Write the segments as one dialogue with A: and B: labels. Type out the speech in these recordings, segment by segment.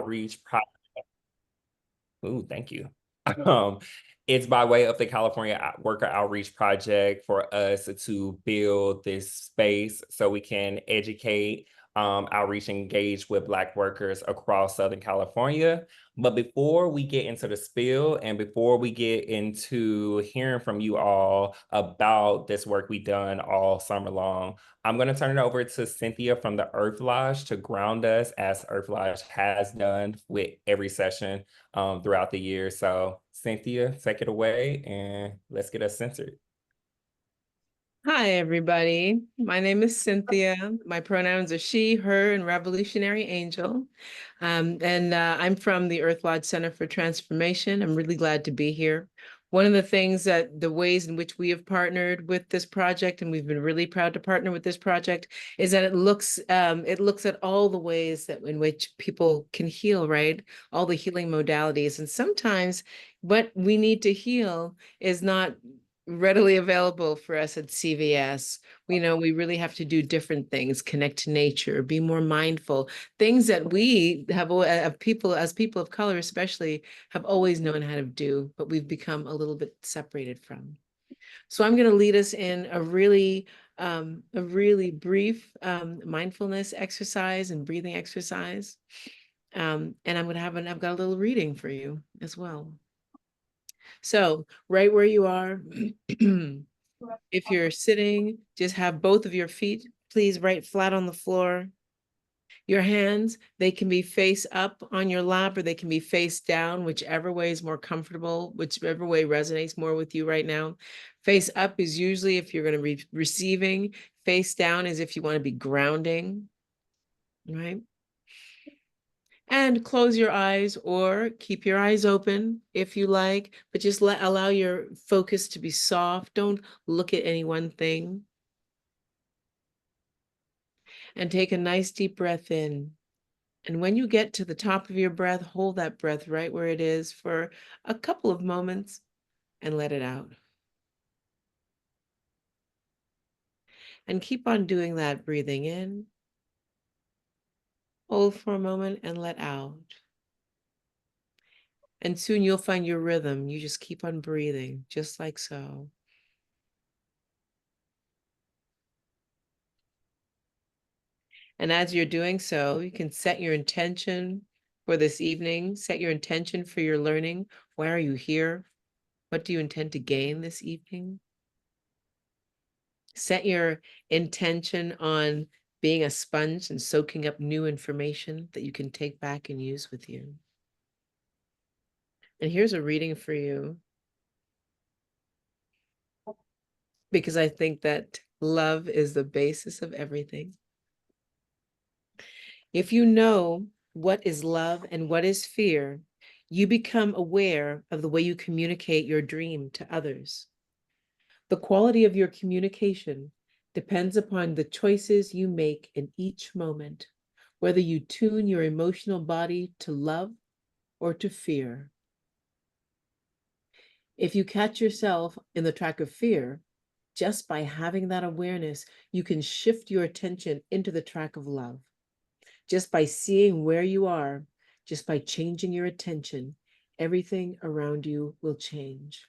A: Outreach Project. Ooh, thank you. Um, it's by way of the California Worker Outreach Project for us to build this space so we can educate, outreach, engage with Black workers across Southern California. But before we get into the spill and before we get into hearing from you all about this work we've done all summer long, I'm going to turn it over to Cynthia from the Earth Lodge to ground us as Earth Lodge has done with every session throughout the year. So Cynthia, take it away and let's get us centered.
B: Hi, everybody. My name is Cynthia. My pronouns are she, her, and Revolutionary Angel. I'm from the Earth Lodge Center for Transformation. I'm really glad to be here. One of the things the ways in which we have partnered with this project, and we've been really proud to partner with this project, is that it looks at all the ways that in which people can heal, right? All the healing modalities. And sometimes what we need to heal is not readily available for us at CVS. We know we really have to do different things, connect to nature, be more mindful, things that we have people, as people of color especially, have always known how to do, but we've become a little bit separated from. So I'm going to lead us in a really brief mindfulness exercise and breathing exercise. And I've got a little reading for you as well. So right where you are, if you're sitting, just have both of your feet, please, right flat on the floor. Your hands, they can be face up on your lap or they can be face down, whichever way is more comfortable, whichever way resonates more with you right now. Face up is usually if you're going to be receiving. Face down is if you want to be grounding, right? And close your eyes or keep your eyes open if you like, but just allow your focus to be soft. Don't look at any one thing. And take a nice deep breath in. And when you get to the top of your breath, hold that breath right where it is for a couple of moments and let it out. And keep on doing that, breathing in, hold for a moment and let out. And soon you'll find your rhythm. You just keep on breathing, just like so. And as you're doing so, you can set your intention for this evening, set your intention for your learning. Why are you here? What do you intend to gain this evening? Set your intention on being a sponge and soaking up new information that you can take back and use with you. And here's a reading for you, because I think that love is the basis of everything. If you know what is love and what is fear, you become aware of the way you communicate your dream to others. The quality of your communication depends upon the choices you make in each moment, whether you tune your emotional body to love or to fear. If you catch yourself in the track of fear, just by having that awareness, you can shift your attention into the track of love. Just by seeing where you are, just by changing your attention, everything around you will change.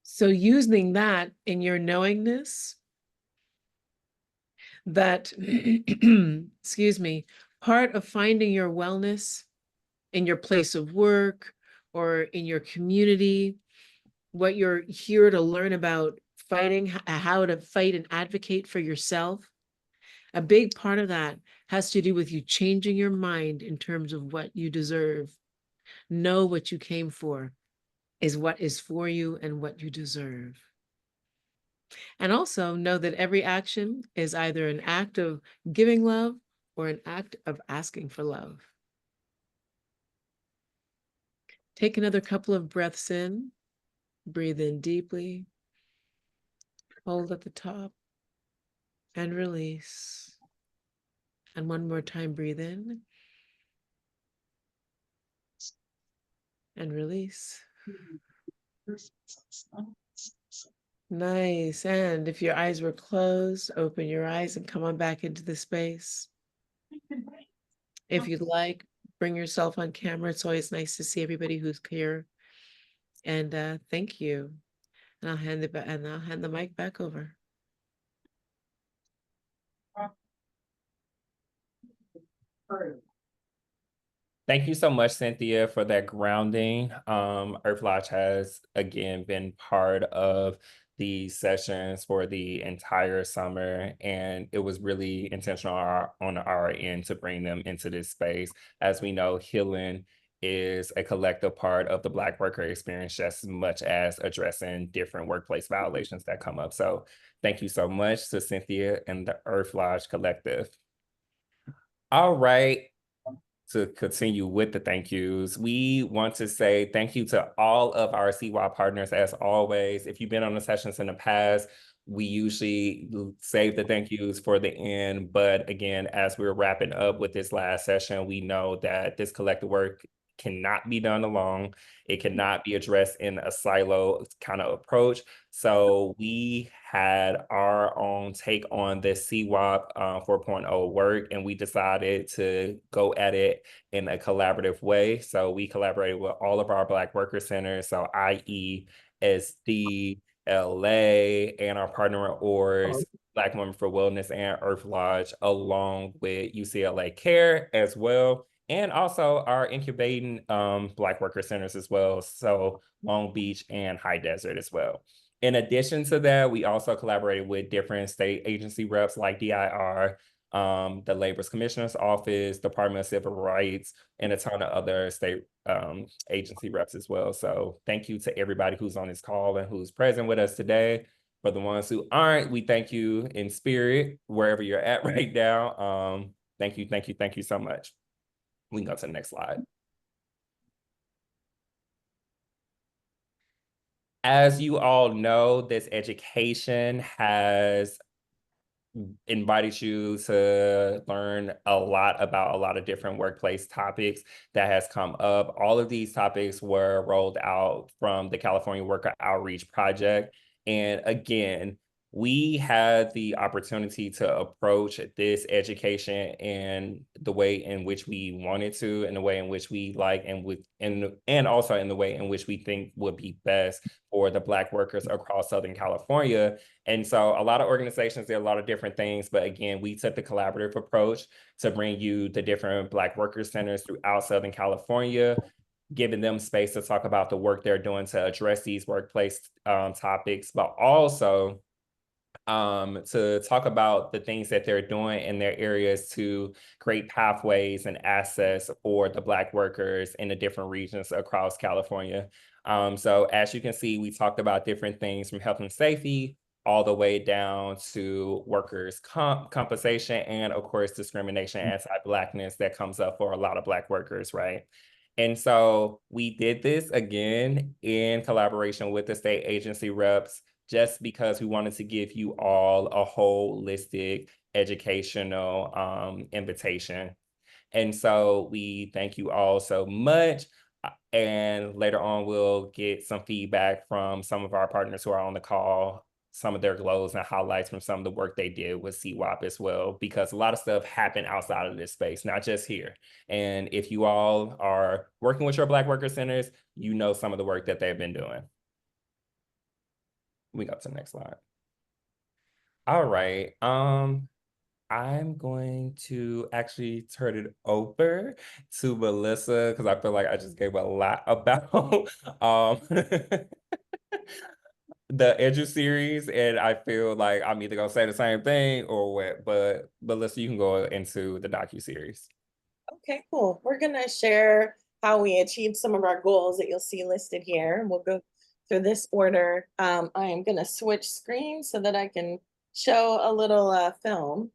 B: So using that in your knowingness, that, excuse me, part of finding your wellness in your place of work or in your community, what you're here to learn about fighting, how to fight and advocate for yourself, a big part of that has to do with you changing your mind in terms of what you deserve. Know what you came for is what is for you and what you deserve. And also know that every action is either an act of giving love or an act of asking for love. Take another couple of breaths in, breathe in deeply, hold at the top, and release. And one more time, breathe in and release. Nice. And if your eyes were closed, open your eyes and come on back into the space. If you'd like, bring yourself on camera. It's always nice to see everybody who's here. And thank you. And I'll hand the mic back over.
A: Thank you so much, Cynthia, for that grounding. Earth Lodge has again been part of the sessions for the entire summer, and it was really intentional on our end to bring them into this space. As we know, healing is a collective part of the Black worker experience, just as much as addressing different workplace violations that come up. So thank you so much to Cynthia and the Earth Lodge Collective. All right, to continue with the thank yous, we want to say thank you to all of our CWOP partners as always. If you've been on the sessions in the past, we usually save the thank yous for the end. But again, as we're wrapping up with this last session, we know that this collective work cannot be done alone. It cannot be addressed in a silo kind of approach. So we had our own take on this CWOP 4.0 work, and we decided to go at it in a collaborative way. So we collaborated with all of our Black worker centers, so i.e. SD, LA, and our partner ORs, Black Women for Wellness and Earth Lodge, along with UCLA Care as well, and also our incubating Black worker centers as well, so Long Beach and High Desert as well. In addition to that, we also collaborated with different state agency reps like DIR, the Labor's Commissioner's Office, Department of Civil Rights, and a ton of other state agency reps as well. So thank you to everybody who's on this call and who's present with us today. For the ones who aren't, we thank you in spirit, wherever you're at right now. Thank you, thank you, thank you so much. We can go to the next slide. As you all know, this education has invited you to learn a lot about a lot of different workplace topics that has come up. All of these topics were rolled out from the California Worker Outreach Project. And again, we had the opportunity to approach this education in the way in which we wanted to, in the way in which we like, and also in the way in which we think would be best for the Black workers across Southern California. And so a lot of organizations did a lot of different things, but again, we took the collaborative approach to bring you the different Black worker centers throughout Southern California, giving them space to talk about the work they're doing to address these workplace topics, but also to talk about the things that they're doing in their areas to create pathways and access for the Black workers in the different regions across California. So as you can see, we talked about different things from health and safety all the way down to workers' compensation and, of course, discrimination, anti-Blackness that comes up for a lot of Black workers, right? And so we did this again in collaboration with the state agency reps, just because we wanted to give you all a holistic educational invitation. And so we thank you all so much. And later on, we'll get some feedback from some of our partners who are on the call, some of their glows and highlights from some of the work they did with CWOP as well, because a lot of stuff happened outside of this space, not just here. And if you all are working with your Black worker centers, you know some of the work that they've been doing. We go to the next slide. All right. I'm going to actually turn it over to Melissa because I feel like I just gave a lot about the Edu-Series, and I feel like I'm either gonna say the same thing or what. But Melissa, you can go into the docu-series.
C: Okay, cool. We're gonna share how we achieved some of our goals that you'll see listed here. We'll go through this order. I am gonna switch screens so that I can show a little film,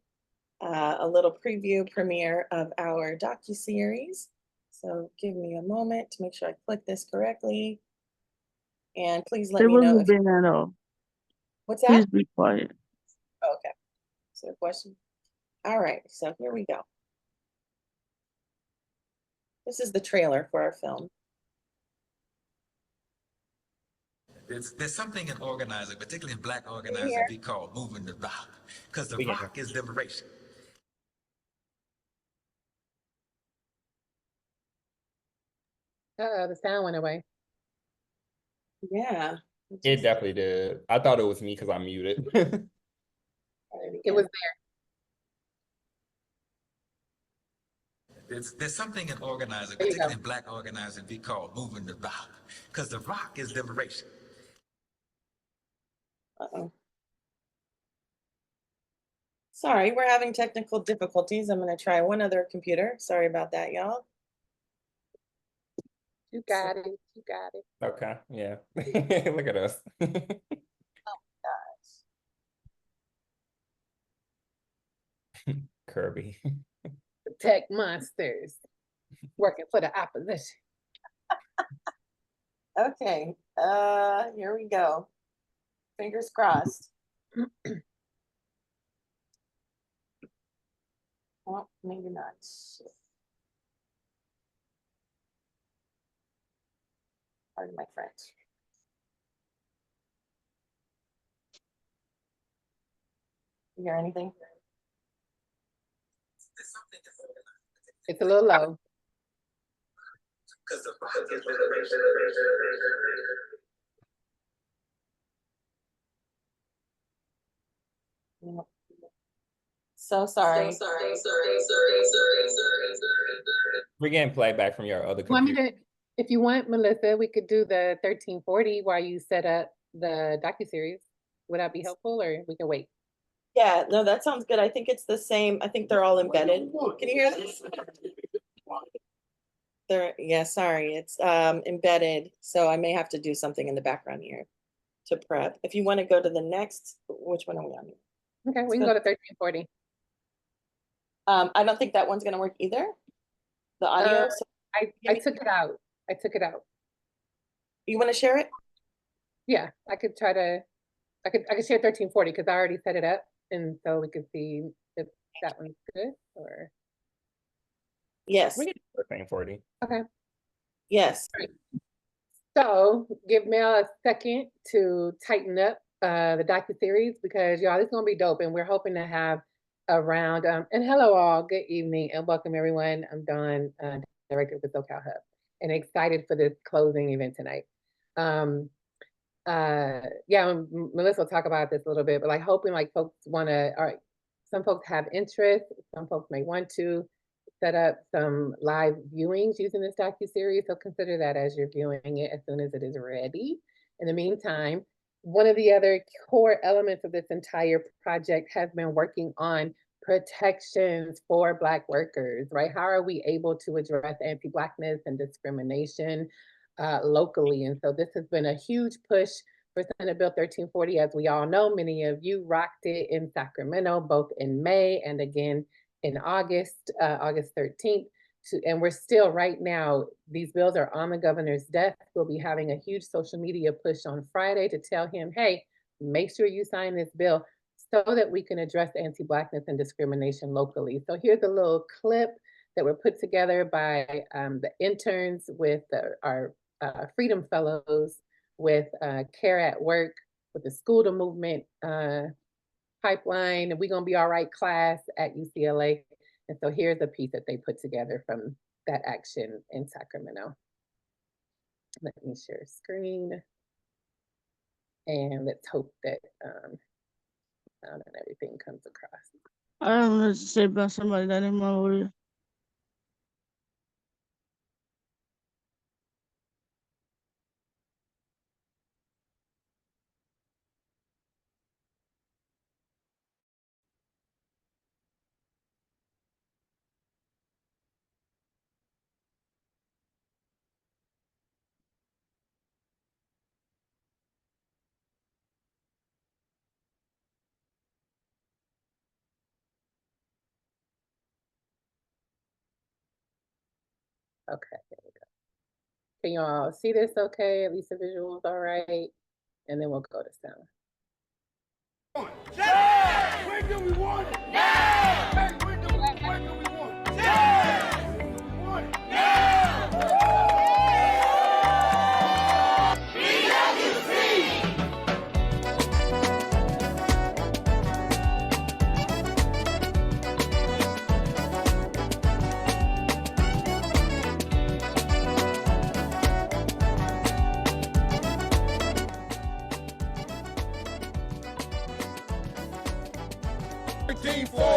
C: a little preview premiere of our docu-series. So give me a moment to make sure I click this correctly. And please let
D: It
C: me know
D: wasn't
C: if,
D: been at all.
C: what's
D: Please
C: that?
D: be quiet.
C: Okay, so a question. All right, so here we go. This is the trailer for our film.
D: There's something in organizing, particularly in Black organizing, we call moving the rock, because the rock is liberation.
E: The sound went away.
C: Yeah.
A: It definitely did. I thought it was me because I'm muted.
E: It was
D: There's something in organizing,
E: There you
D: particularly
E: go.
D: in Black organizing, we call moving the rock, because the rock is liberation.
C: Uh-oh. Sorry, we're having technical difficulties. I'm going to try one other computer. Sorry about that, y'all.
E: You got it. You got it.
A: Okay, yeah. Look at us. Kirby.
E: Tech monsters working for the opposition.
C: Okay, here we go. Fingers crossed. Well, maybe not. Pardon my French. You hear anything?
E: It's a little low.
D: Because the rock is liberation.
C: So sorry.
A: We're getting playback from your other
E: Want me
A: computer.
E: to, if you want, Melissa, we could do the 1340 while you set up the docuseries. Would that be helpful, or we can wait?
C: Yeah, no, that sounds good. I think it's the same. I think they're all embedded. Can you hear this? Yeah, sorry, it's embedded. So I may have to do something in the background here to prep. If you want to go to the next, which one are we on?
E: Okay, we can go to 1340.
C: I don't think that one's gonna work either. The audio. So
E: I took it out. I took it out.
C: you want to share it?
E: Yeah, I could try to, I could share 1340 because I already set it up, and so we could see if that one's good or.
C: Yes.
A: We can do 1340.
E: Okay.
C: Yes.
E: So give Mel a second to tighten up the docuseries, because y'all, it's gonna be dope, and we're hoping to have around and hello all, good evening and welcome everyone. I'm Dawn, director of the SoCal Hub, and excited for this closing event tonight. Yeah, Melissa will talk about this a little bit, but like hoping like folks want to, all right, some folks have interest, some folks may want to set up some live viewings using this docuseries, so consider that as you're viewing it as soon as it is ready. In the meantime, one of the other core elements of this entire project has been working on protections for Black workers, right? How are we able to address anti-Blackness and discrimination locally? And so this has been a huge push for Senate Bill 1340. As we all know, many of you rocked it in Sacramento, both in May and again in August, August 13th. And we're still right now, these bills are on the governor's desk. We'll be having a huge social media push on Friday to tell him, hey, make sure you sign this bill so that we can address anti-Blackness and discrimination locally. So here's a little clip that were put together by the interns with our Freedom Fellows, with Care at Work, with the School to Movement pipeline, We're Gonna Be All Right class at UCLA. And so here's a piece that they put together from that action in Sacramento. Let me share screen. And let's hope that sound and everything comes across.
F: I don't know what to say about somebody that in my order.
E: Okay, there we go. Can you all see this okay? At least the visuals all right? And then we'll go to sound.
G: Yeah! When do we want it? Now! When do we want it? Yeah! When do we want it? Now! BWC!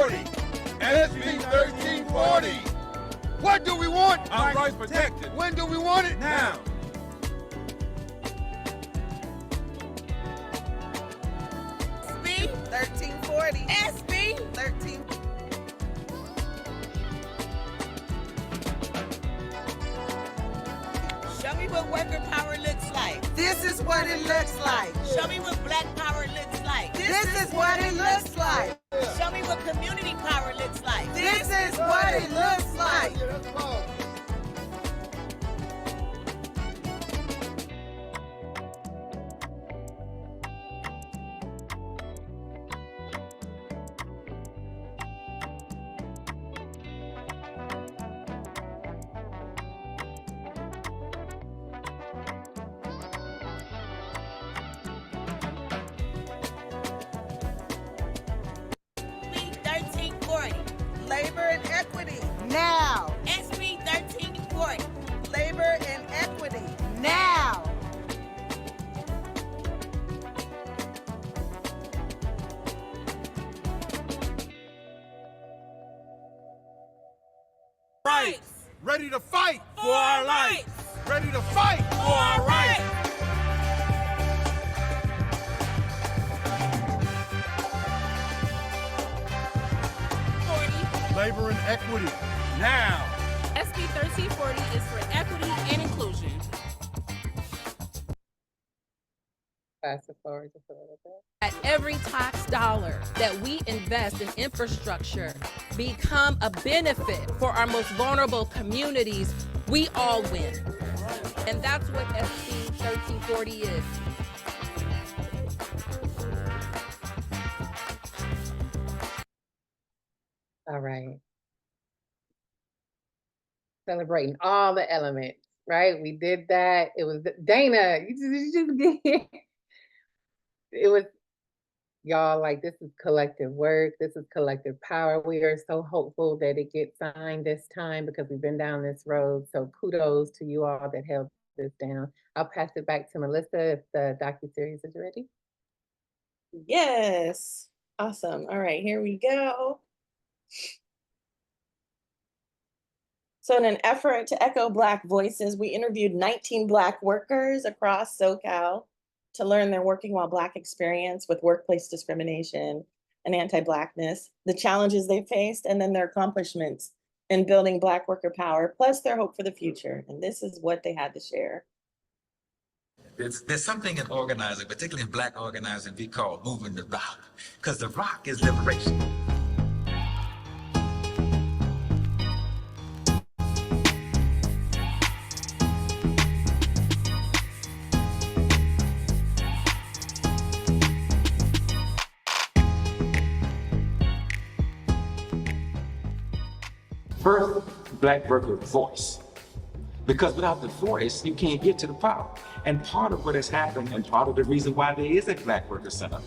G: 1340. SB 1340. What do we want?
D: Our rights protected.
G: When do we want it?
D: Now.
H: SB 1340. SB 1340. Show me what worker power looks like. This is what it looks like. Show me what black power looks like. This is what it looks like. Show me what community power looks like. This is what it looks like. Labor and equity now. SB 1340. Labor and equity now.
G: Rights. Ready to fight
H: For our rights.
G: Ready to fight
H: For our rights.
G: Labor and equity now.
I: SB 1340 is for equity and inclusion.
E: Fast forward just a little bit.
I: At every tax dollar that we invest in infrastructure become a benefit for our most vulnerable communities, we all win. And that's what SB 1340 is.
E: All right. Celebrating all the elements, right? We did that. It was Dana. You just did. It was y'all, like, this is collective work. This is collective power. We are so hopeful that it gets signed this time because we've been down this road. So kudos to you all that held this down. I'll pass it back to Melissa if the docuseries is ready.
C: Yes. Awesome. All right, here we go. So in an effort to echo Black voices, we interviewed 19 Black workers across SoCal to learn their working while Black experience with workplace discrimination and anti-Blackness, the challenges they faced, and then their accomplishments in building Black worker power, plus their hope for the future. And this is what they had to share.
D: There's something in organizing, particularly in Black organizing, we call moving the rock, because the rock is liberation.
J: First, Black worker voice. Because without the voice, you can't get to the power. And part of what has happened, and part of the reason why there is a Black Worker Center,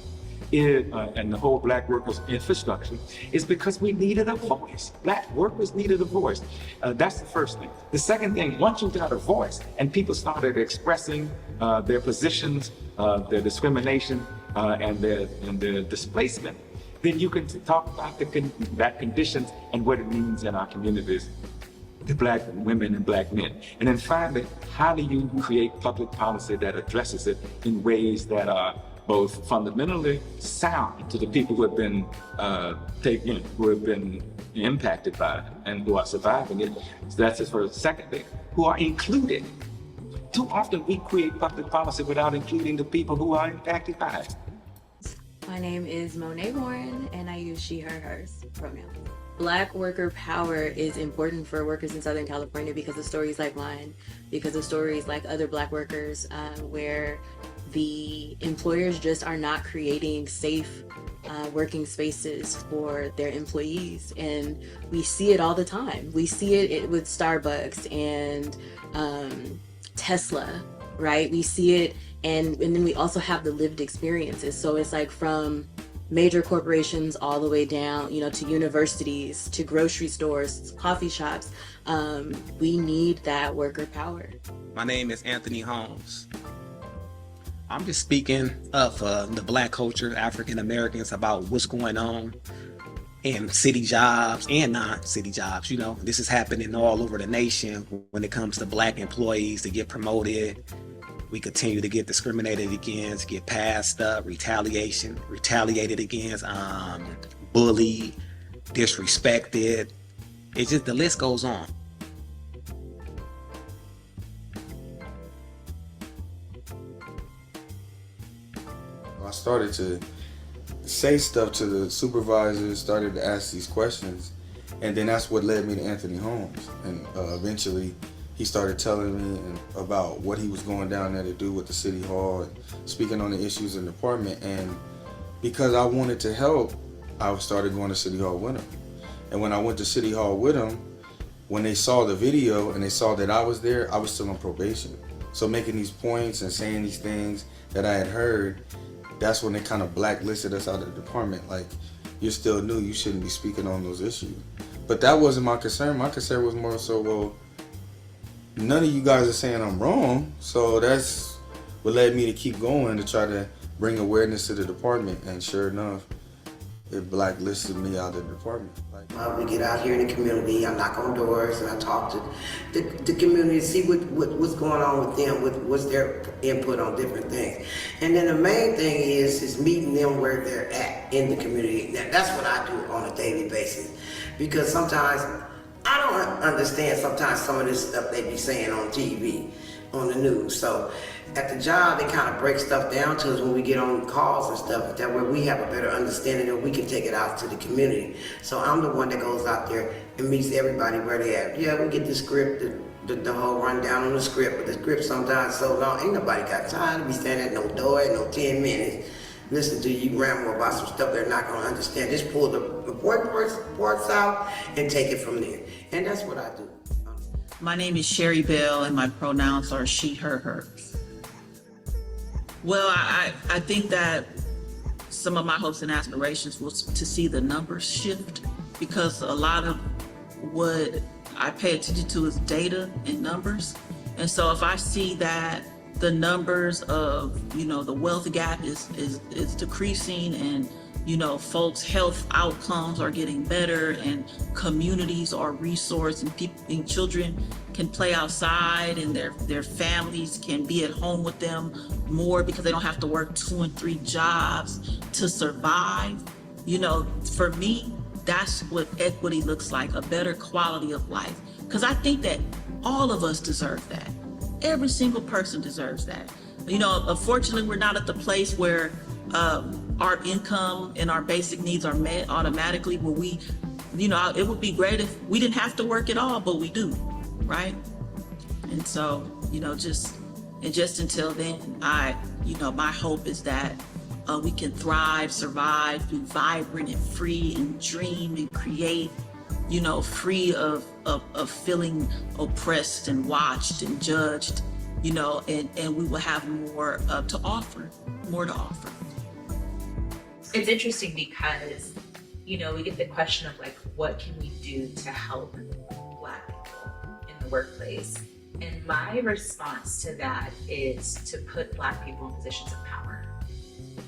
J: and the whole Black workers infrastructure, is because we needed a voice. Black workers needed a voice. That's the first thing. The second thing, once you got a voice and people started expressing their positions, their discrimination, and their displacement, then you can talk about that conditions and what it means in our communities, the Black women and Black men. And then finally, how do you create public policy that addresses it in ways that are both fundamentally sound to the people who have been who have been impacted by it and who are surviving it? So that's the first. Second thing, who are included. Too often we create public policy without including the people who are impacted by it.
K: My name is Monet Warren, and I use she, her, hers pronouns. Black worker power is important for workers in Southern California because of stories like mine, because of stories like other Black workers where the employers just are not creating safe working spaces for their employees. And we see it all the time. We see it with Starbucks and Tesla, right? We see it, and then we also have the lived experiences. So it's like from major corporations all the way down, to universities, to grocery stores, coffee shops. We need that worker power.
L: My name is Anthony Holmes. I'm just speaking of the Black culture, African Americans, about what's going on and city jobs and non-city jobs. You know, this is happening all over the nation when it comes to Black employees to get promoted. We continue to get discriminated against, get passed up, retaliated against, bullied, disrespected. It's just, the list goes on.
M: I started to say stuff to the supervisors, started to ask these questions, and then that's what led me to Anthony Holmes. And eventually he started telling me about what he was going down there to do with the city hall and speaking on the issues in the department. And because I wanted to help, I started going to city hall with him. And when I went to city hall with him, when they saw the video and they saw that I was there, I was still on probation. So making these points and saying these things that I had heard, that's when they kind of blacklisted us out of the department. Like, you're still new, you shouldn't be speaking on those issues. But that wasn't my concern. My concern was more so, well, none of you guys are saying I'm wrong. So that's what led me to keep going, to try to bring awareness to the department. And sure enough, it blacklisted me out of the department.
N: We get out here in the community, I knock on doors and I talk to the community to see what's going on with them, what's their input on different things. And then the main thing is meeting them where they're at in the community. That's what I do on a daily basis. Because sometimes I don't understand sometimes some of this stuff they be saying on TV, on the news. So at the job, they kind of break stuff down to us when we get on calls and stuff. That way we have a better understanding and we can take it out to the community. So I'm the one that goes out there and meets everybody where they at. Yeah, we get the script, the whole rundown on the script, but the script sometimes so long, ain't nobody got time to be standing at no door at no 10 minutes. Listen to you ramble about some stuff they're not going to understand. Just pull the important parts out and take it from there. And that's what I do.
O: My name is Sherry Bell and my pronouns are she, her, hers. Well, I think that some of my hopes and aspirations was to see the numbers shift, because a lot of what I pay attention to is data and numbers. And so if I see that the numbers of, the wealth gap is decreasing, and, folks' health outcomes are getting better, and communities are resourced, and people and children can play outside, and their families can be at home with them more because they don't have to work 2 and 3 jobs to survive. For me, that's what equity looks like, a better quality of life. Because I think that all of us deserve that. Every single person deserves that. Unfortunately, we're not at the place where our income and our basic needs are met automatically, where we, it would be great if we didn't have to work at all, but we do, right? And so, just until then, my hope is that we can thrive, survive, be vibrant and free and dream and create, free of feeling oppressed and watched and judged, and we will have more to offer.
P: It's interesting because, we get the question of what can we do to help Black people in the workplace? And my response to that is to put Black people in positions of power.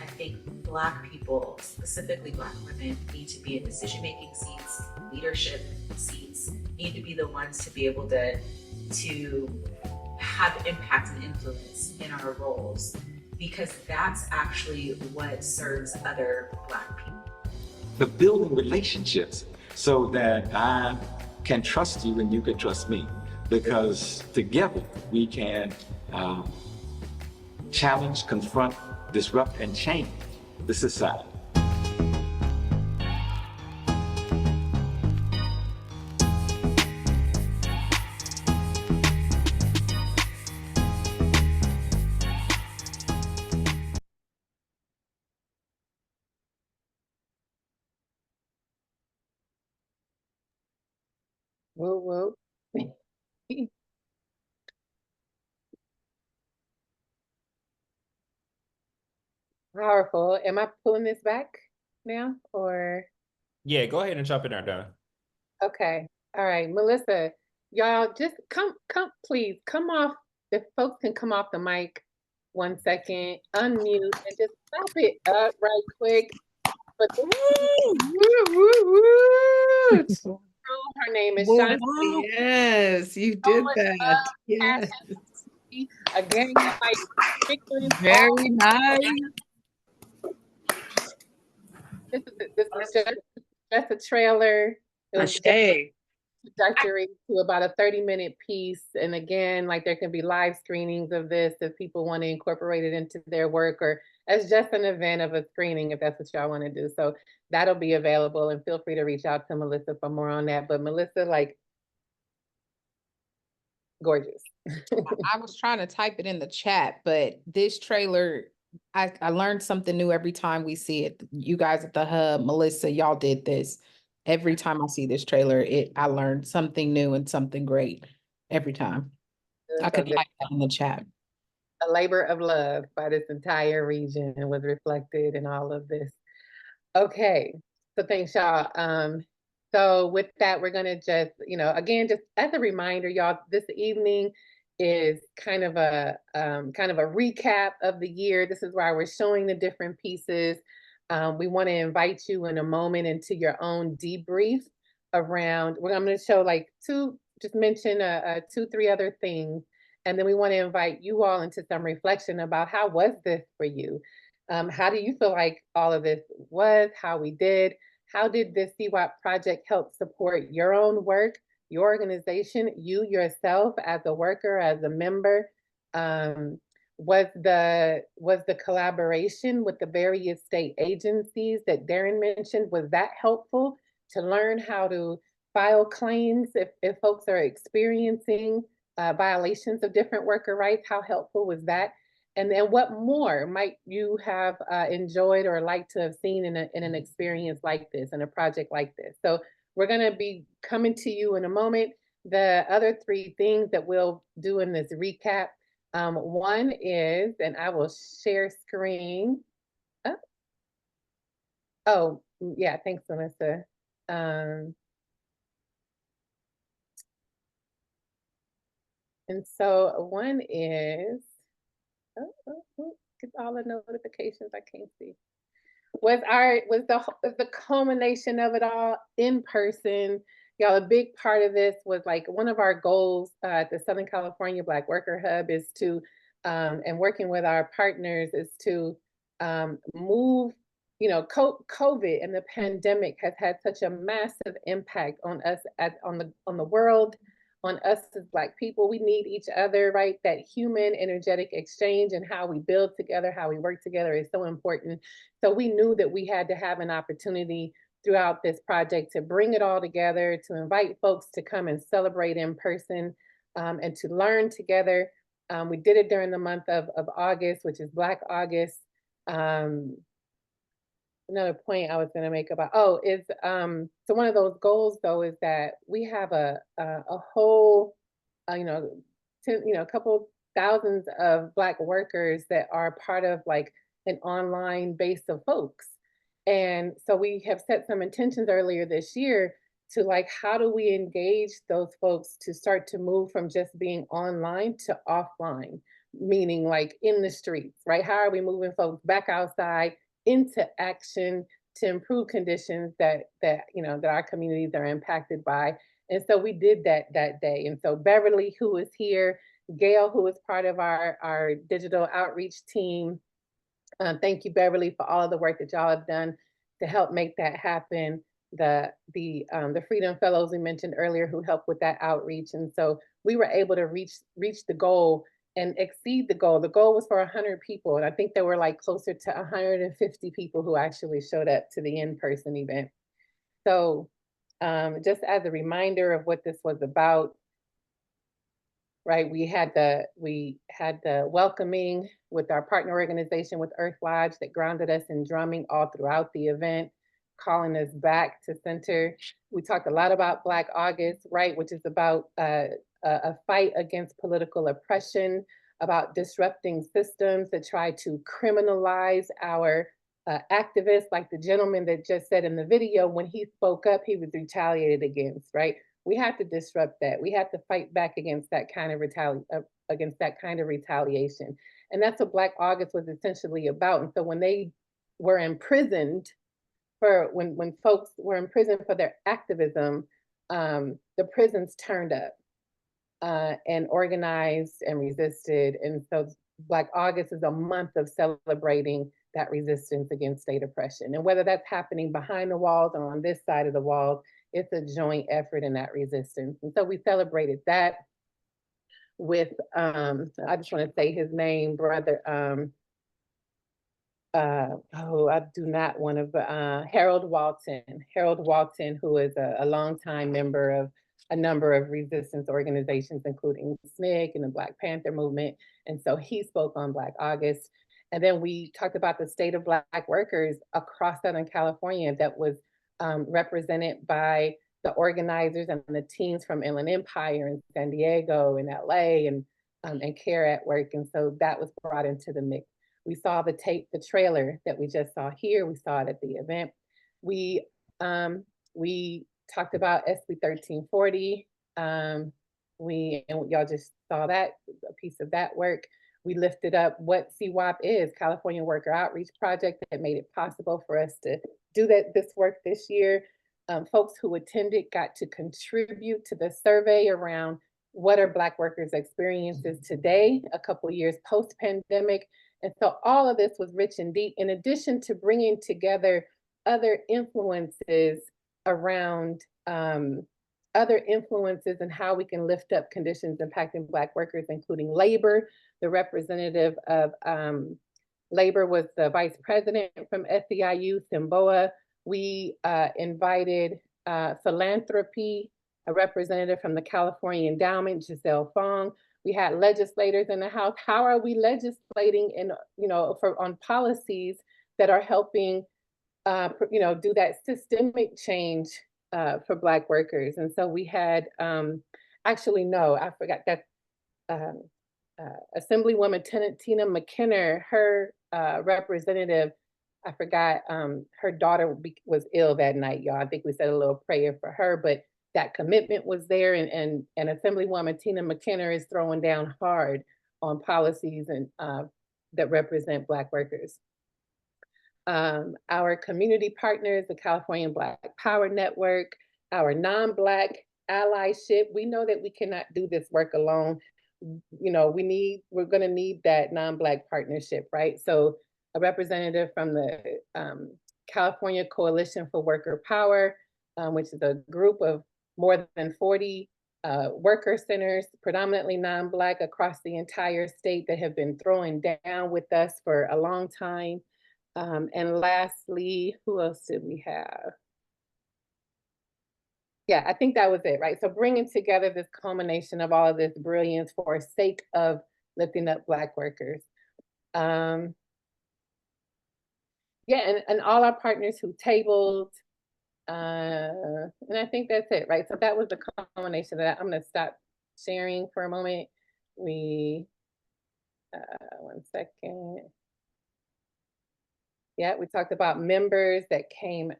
P: I think Black people, specifically Black women, need to be in decision-making seats, leadership seats, need to be the ones to be able to have impact and influence in our roles, because that's actually what serves other Black people.
J: The building relationships so that I can trust you and you can trust me, because together we can challenge, confront, disrupt, and change the society.
E: Whoa. Powerful. Am I pulling this back now, or?
A: Yeah, go ahead and jump in there, Donna.
E: Okay. All right, Melissa, y'all just come, please come off. If folks can come off the mic 1 second, unmute, and just pop it up right quick But her name is
B: Woo,
E: Shanti.
B: yes, you did that. Yes.
E: Again, like victory.
B: Very nice.
E: This is just a trailer. It was just
B: Ashay.
E: introductory to about a 30-minute piece. And again, like there can be live screenings of this if people want to incorporate it into their work, or as just an event of a screening if that's what y'all want to do. So that'll be available, and feel free to reach out to Melissa for more on that. But Melissa, like, gorgeous.
Q: I was trying to type it in the chat, but this trailer, I learned something new every time we see it. You guys at the hub, Melissa, y'all did this. Every time I see this trailer, I learned something new and something great every time. I could type that in the chat.
E: A labor of love by this entire region was reflected in all of this. Okay, so thanks y'all. So with that, we're gonna just, again, just as a reminder, y'all, this evening is kind of a recap of the year. This is why we're showing the different pieces. We want to invite you in a moment into your own debrief around. I'm going to show like just mention 2-3 other things, and then we want to invite you all into some reflection about how was this for you. How do you feel like all of this was, how we did? How did this CWOP project help support your own work, your organization, you yourself as a worker, as a member? Was the collaboration with the various state agencies that Darren mentioned, was that helpful to learn how to file claims if folks are experiencing violations of different worker rights? How helpful was that? And then what more might you have enjoyed or liked to have seen in an experience like this, in a project like this? So we're gonna be coming to you in a moment. The other 3 things that we'll do in this recap, one is, and I will share screen. Oh, yeah, thanks, Melissa. And so one is, get all the notifications I can't see. Was the culmination of it all in person. Y'all, a big part of this was like one of our goals at the Southern California Black Worker Hub is to, and working with our partners, is to move, COVID and the pandemic has had such a massive impact on us, on the world, on us as Black people. We need each other, right? That human energetic exchange and how we build together, how we work together is so important. So we knew that we had to have an opportunity throughout this project to bring it all together, to invite folks to come and celebrate in person, and to learn together. We did it during the month of August, which is Black August. Another point I was going to make about, so one of those goals though is that we have a whole, a couple thousands of Black workers that are part of like an online base of folks. And so we have set some intentions earlier this year to like, how do we engage those folks to start to move from just being online to offline, meaning like in the streets, right? How are we moving folks back outside into action to improve conditions that our communities are impacted by? And so we did that day. And so Beverly, who is here, Gail, who is part of our digital outreach team. Thank you, Beverly, for all of the work that y'all have done to help make that happen. The Freedom Fellows we mentioned earlier who helped with that outreach. And so we were able to reach the goal and exceed the goal. The goal was for 100 people. And I think there were like closer to 150 people who actually showed up to the in-person event. So just as a reminder of what this was about, right? We had the welcoming with our partner organization with Earth Lodge that grounded us in drumming all throughout the event, calling us back to center. We talked a lot about Black August, right? Which is about a fight against political oppression, about disrupting systems that try to criminalize our activists, like the gentleman that just said in the video, when he spoke up, he was retaliated against, right? We have to disrupt that. We have to fight back against that kind of retaliation. And that's what Black August was essentially about. And so when they were imprisoned, for when folks were in prison for their activism, the prisons turned up and organized and resisted. And so Black August is a month of celebrating that resistance against state oppression. And whether that's happening behind the walls or on this side of the walls, it's a joint effort in that resistance. And so we celebrated that with, I just want to say his name, brother, I do not want to, Harold Walton, who is a longtime member of a number of resistance organizations, including SNCC and the Black Panther movement. And so he spoke on Black August. And then we talked about the state of Black workers across Southern California that was represented by the organizers and the teams from Inland Empire and San Diego and LA and Care at Work. And so that was brought into the mix. We saw the trailer that we just saw here. We saw it at the event. We talked about SB 1340. And y'all just saw that, a piece of that work. We lifted up what CWOP is, California Worker Outreach Project, that made it possible for us to do this work this year. Folks who attended got to contribute to the survey around what are Black workers' experiences today, a couple of years post-pandemic. And so all of this was rich and deep, in addition to bringing together other influences around other influences and how we can lift up conditions impacting Black workers, including labor. The representative of labor was the vice president from SEIU, Simboa. We invited philanthropy, a representative from the California Endowment, Giselle Fong. We had legislators in the House. How are we legislating in, on policies that are helping, do that systemic change for Black workers? And so we had, actually, no, I forgot that Assemblywoman Tina McKinnon, her representative, I forgot, her daughter was ill that night, y'all. I think we said a little prayer for her, but that commitment was there, and Assemblywoman Tina McKinnon is throwing down hard on policies and that represent Black workers. Our community partners, the California Black Power Network, our non-Black allyship, we know that we cannot do this work alone. We're gonna need that non-Black partnership, right? So a representative from the California Coalition for Worker Power, which is a group of more than 40 worker centers, predominantly non-Black across the entire state, that have been throwing down with us for a long time. And lastly, who else did we have? Yeah, I think that was it, right? So bringing together this culmination of all of this brilliance for the sake of lifting up Black workers. Yeah, and all our partners who tabled, and I think that's it, right? So that was the culmination of that. I'm gonna stop sharing for a moment. One second. Yeah, we talked about members that came,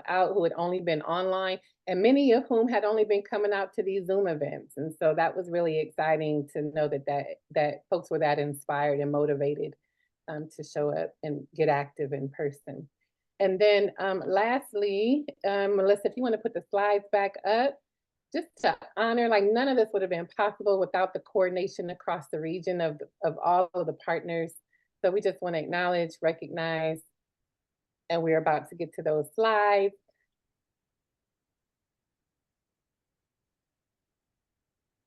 E: out, who had only been online, and many of whom had only been coming out to these Zoom events. And so that was really exciting to know that folks were that inspired and motivated to show up and get active in person. And then lastly, Melissa, if you want to put the slides back up, just to honor, like, none of this would have been possible without the coordination across the region of all of the partners. So we just want to acknowledge, recognize, and we're about to get to those slides.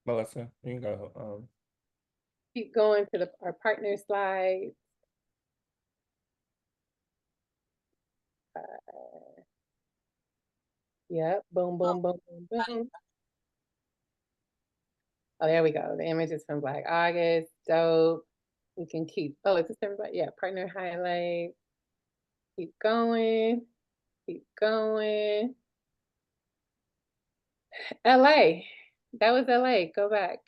A: Melissa, you can go.
E: Keep going to our partner slides. Yep, boom, boom, boom, boom, boom. Oh, there we go. The images from Black August, dope. We can keep, oh, is this everybody? Yeah, partner highlight. Keep going, keep going. LA, that was LA, go back.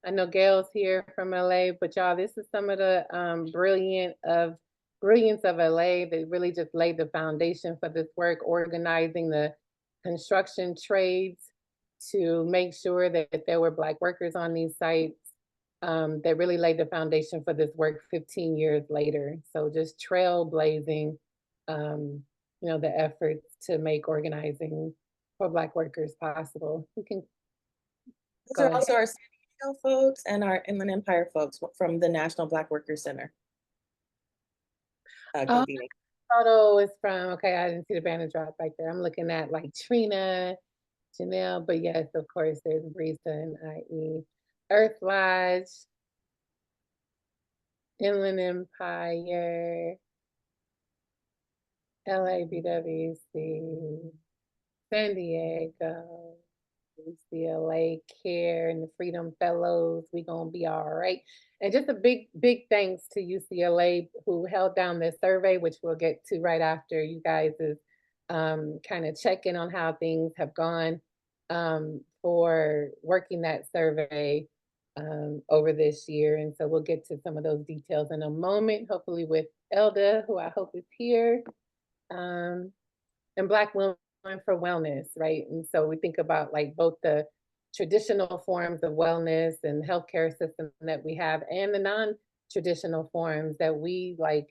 E: I know Gail's here from LA, but y'all, this is some of the brilliance of LA. They really just laid the foundation for this work, organizing the construction trades to make sure that there were Black workers on these sites. That really laid the foundation for this work 15 years later. So just trailblazing you know, the efforts to make organizing for Black workers possible. We can
C: Those
E: go
C: are
E: ahead.
C: also our San Diego folks and our Inland Empire folks from the National Black Worker Center. Convening.
E: Photo is from, okay, I didn't see the banner drop right there. I'm looking at like Trina, Janelle, but yes, of course, there's Brisa and IE. Earth Lodge, Inland Empire, LABWC, San Diego, UCLA Care and the Freedom Fellows. We gonna be all right. And just a big, big thanks to UCLA who held down this survey, which we'll get to right after you guys' kind of check in on how things have gone for working that survey over this year. And so we'll get to some of those details in a moment, hopefully with Elda, who I hope is here, and Black Women for Wellness, right? And so we think about like both the traditional forms of wellness and healthcare system that we have and the non-traditional forms that we like,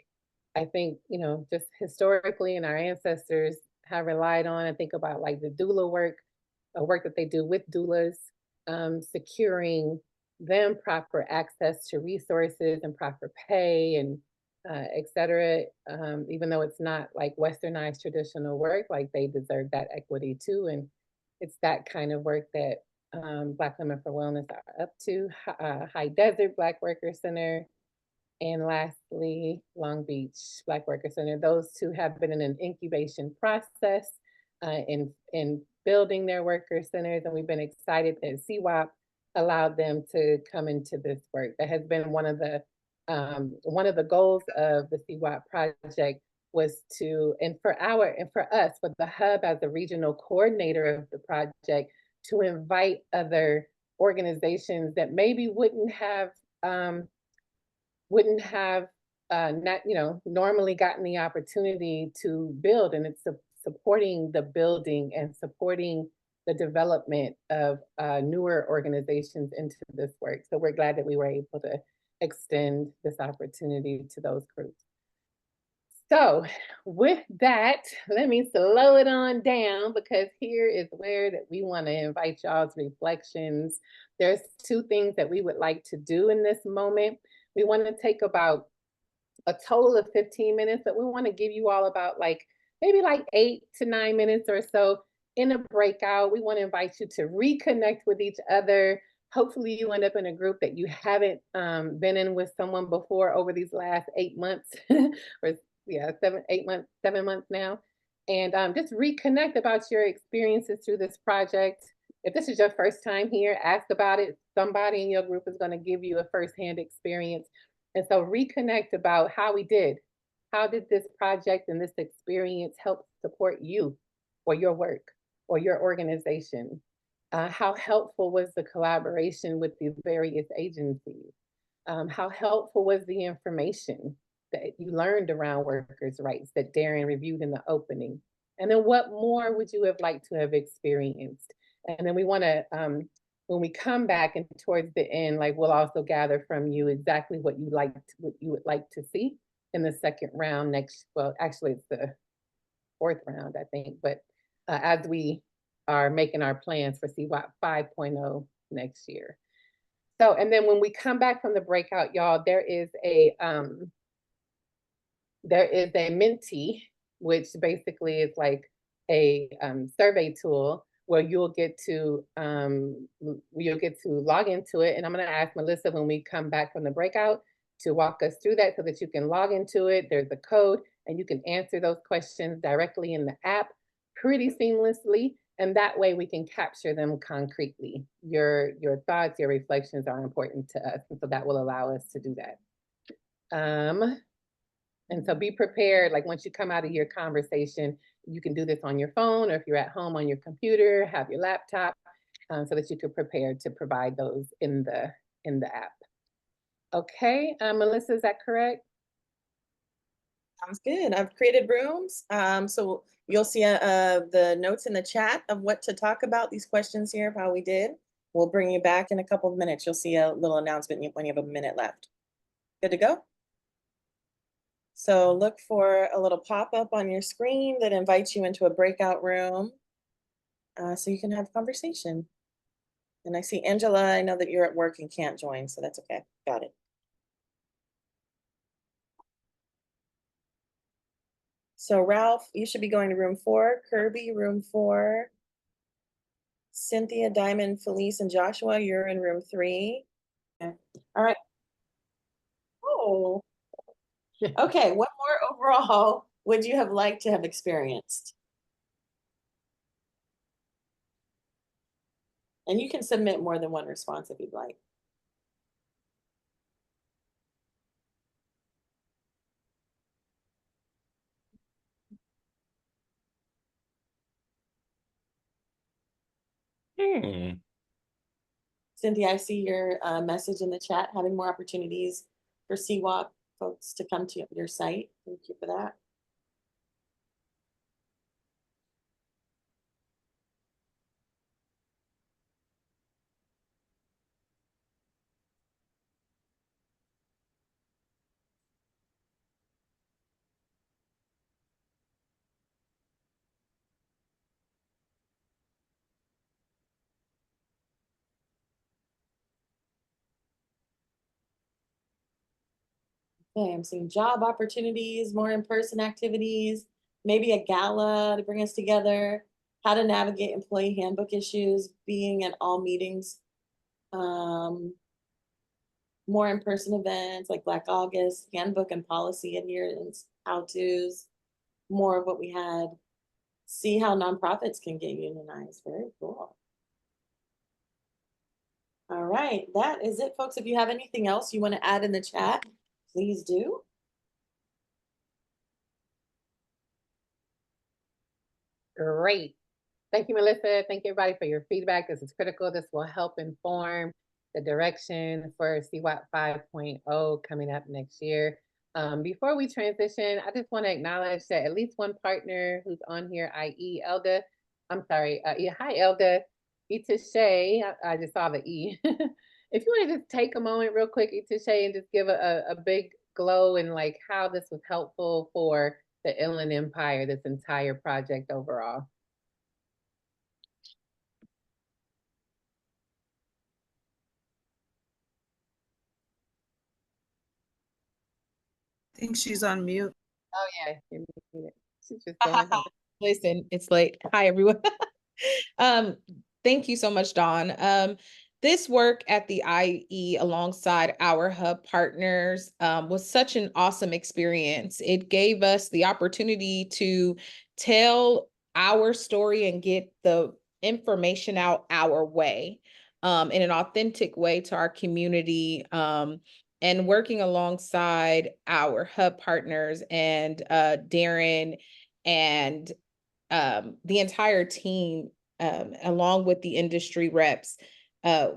E: I think, you know, just historically and our ancestors have relied on. I think about like the doula work that they do with doulas, securing them proper access to resources and proper pay and et cetera, even though it's not like westernized traditional work, like they deserve that equity too. And it's that kind of work that Black Women for Wellness are up to. High Desert Black Worker Center, and lastly, Long Beach Black Worker Center. Those two have been in an incubation process in building their worker centers, and we've been excited that CWOP allowed them to come into this work. That has been one of the goals of the CWOP project was to, and for us, for the hub as the regional coordinator of the project, to invite other organizations that maybe wouldn't have not, you know, normally gotten the opportunity to build, and it's supporting the building and supporting the development of newer organizations into this work. So we're glad that we were able to extend this opportunity to those groups. So with that, let me slow it on down because here is where that we want to invite y'all's reflections. There's two things that we would like to do in this moment. We want to take about a total of 15 minutes, but we want to give you all about like maybe like 8 to 9 minutes or so in a breakout. We want to invite you to reconnect with each other. Hopefully you end up in a group that you haven't been in with someone before over these last 8 months or 7 months now. And just reconnect about your experiences through this project. If this is your first time here, ask about it. Somebody in your group is going to give you a firsthand experience. And so reconnect about how we did. How did this project and this experience help support you or your work or your organization? How helpful was the collaboration with these various agencies? How helpful was the information that you learned around workers' rights that Darren reviewed in the opening? And then what more would you have liked to have experienced? And then we want to, when we come back and towards the end, like we'll also gather from you exactly what you would like to see in the second round next. Well, actually, it's the fourth round, I think. But as we are making our plans for CWOP 5.0 next year. So, and then when we come back from the breakout, y'all, there is a Menti, which basically is like a survey tool where you'll get to log into it. And I'm going to ask Melissa when we come back from the breakout to walk us through that so that you can log into it. There's a code and you can answer those questions directly in the app pretty seamlessly. And that way we can capture them concretely. Your thoughts, your reflections are important to us. And so that will allow us to do that. And so be prepared, like once you come out of your conversation, you can do this on your phone, or if you're at home on your computer, have your laptop, so that you can prepare to provide those in the app. Okay, Melissa, is that correct?
C: Sounds good. I've created rooms. So you'll see the notes in the chat of what to talk about, these questions here of how we did. We'll bring you back in a couple of minutes. You'll see a little announcement when you have a minute left. Good to go? So look for a little pop-up on your screen that invites you into a breakout room so you can have a conversation. And I see Angela, I know that you're at work and can't join, so that's okay. Got it. So Ralph, you should be going to room 4, Kirby, room 4. Cynthia, Diamond, Felice, and Joshua, you're in room 3. Okay. All right. Oh, okay. What more overall would you have liked to have experienced? And you can submit more than one response if you'd like. Cynthia, I see your message in the chat, having more opportunities for CWOP folks to come to your site. Thank you for that. Okay, I'm seeing job opportunities, more in-person activities, maybe a gala to bring us together, how to navigate employee handbook issues, being at all meetings, more in-person events like Black August, handbook and policy adherence, how-tos, more of what we had. See how nonprofits can get unionized. Very cool. All right, that is it, folks. If you have anything else you want to add in the chat, please do.
E: Great. Thank you, Melissa. Thank you, everybody, for your feedback. This is critical. This will help inform the direction for CWOP 5.0 coming up next year. Before we transition, I just want to acknowledge that at least one partner who's on here, i.e. Elda, I'm sorry, yeah, hi, Elda, Itashay, I just saw the E. If you want to just take a moment real quick, Itashay, and just give a big glow and like how this was helpful for the Inland Empire, this entire project overall.
B: I think she's on mute.
E: Oh yeah, she's just going home.
Q: Listen, it's late. Hi, everyone. Thank you so much, Dawn. This work at the IE alongside our hub partners was such an awesome experience. It gave us the opportunity to tell our story and get the information out our way in an authentic way to our community. And working alongside our hub partners and Darren and the entire team, along with the industry reps,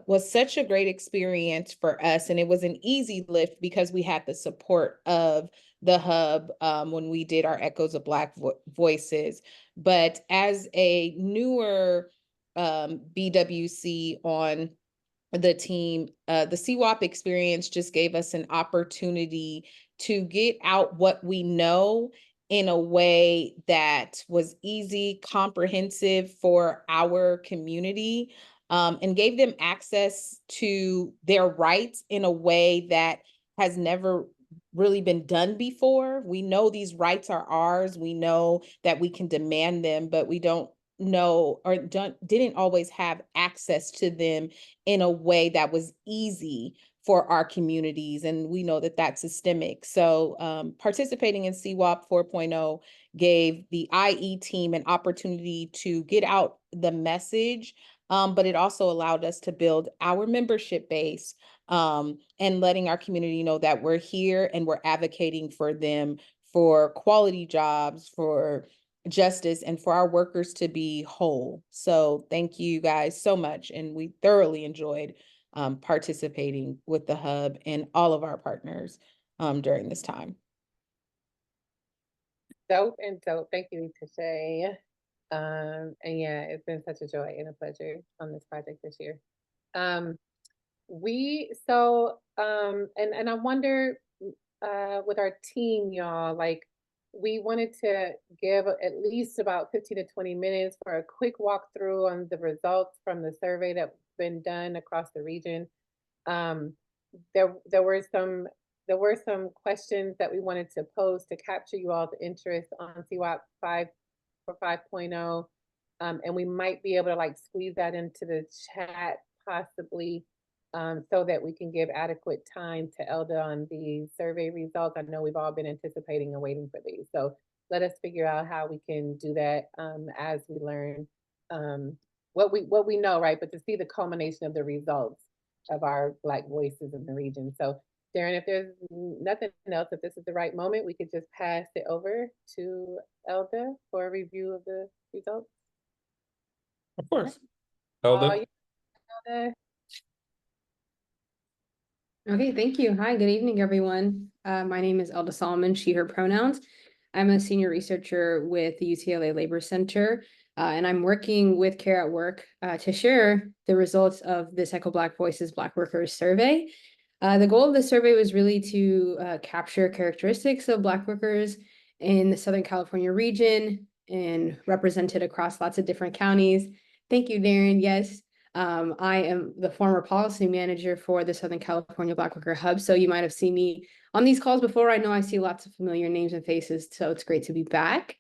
Q: was such a great experience for us. And it was an easy lift because we had the support of the hub when we did our Echoes of Black Voices. But as a newer BWC on the team, the CWOP experience just gave us an opportunity to get out what we know in a way that was easy, comprehensive for our community, and gave them access to their rights in a way that has never really been done before. We know these rights are ours. We know that we can demand them, but we don't know or didn't always have access to them in a way that was easy for our communities. And we know that that's systemic. So participating in CWOP 4.0 gave the IE team an opportunity to get out the message, but it also allowed us to build our membership base and letting our community know that we're here and we're advocating for them for quality jobs, for justice, and for our workers to be whole. So thank you guys so much. And we thoroughly enjoyed participating with the hub and all of our partners during this time.
E: Dope and dope. Thank you, Tashay. And yeah, it's been such a joy and a pleasure on this project this year. And I wonder, with our team, y'all, like we wanted to give at least about 15 to 20 minutes for a quick walkthrough on the results from the survey that's been done across the region. Um, there were some questions that we wanted to pose to capture you all's interest on CWOP 5 for 5.0. And we might be able to like squeeze that into the chat possibly, so that we can give adequate time to Elda on the survey results. I know we've all been anticipating and waiting for these. So let us figure out how we can do that as we learn what we know, right? But to see the culmination of the results of our Black voices in the region. So Darren, if there's nothing else, if this is the right moment, we could just pass it over to Elda for a review of the results.
A: Of course.
E: Oh,
A: Elda.
E: yeah, Elda.
R: Okay, thank you. Hi, good evening, everyone. My name is Elda Solomon, she, her pronouns. I'm a senior researcher with the UCLA Labor Center, and I'm working with Care at Work to share the results of the SoCal Black Voices Black Workers Survey. The goal of the survey was really to capture characteristics of Black workers in the Southern California region and represented across lots of different counties. Thank you, Darren. Yes. I am the former policy manager for the Southern California Black Worker Hub. So you might have seen me on these calls before. I know I see lots of familiar names and faces, so it's great to be back.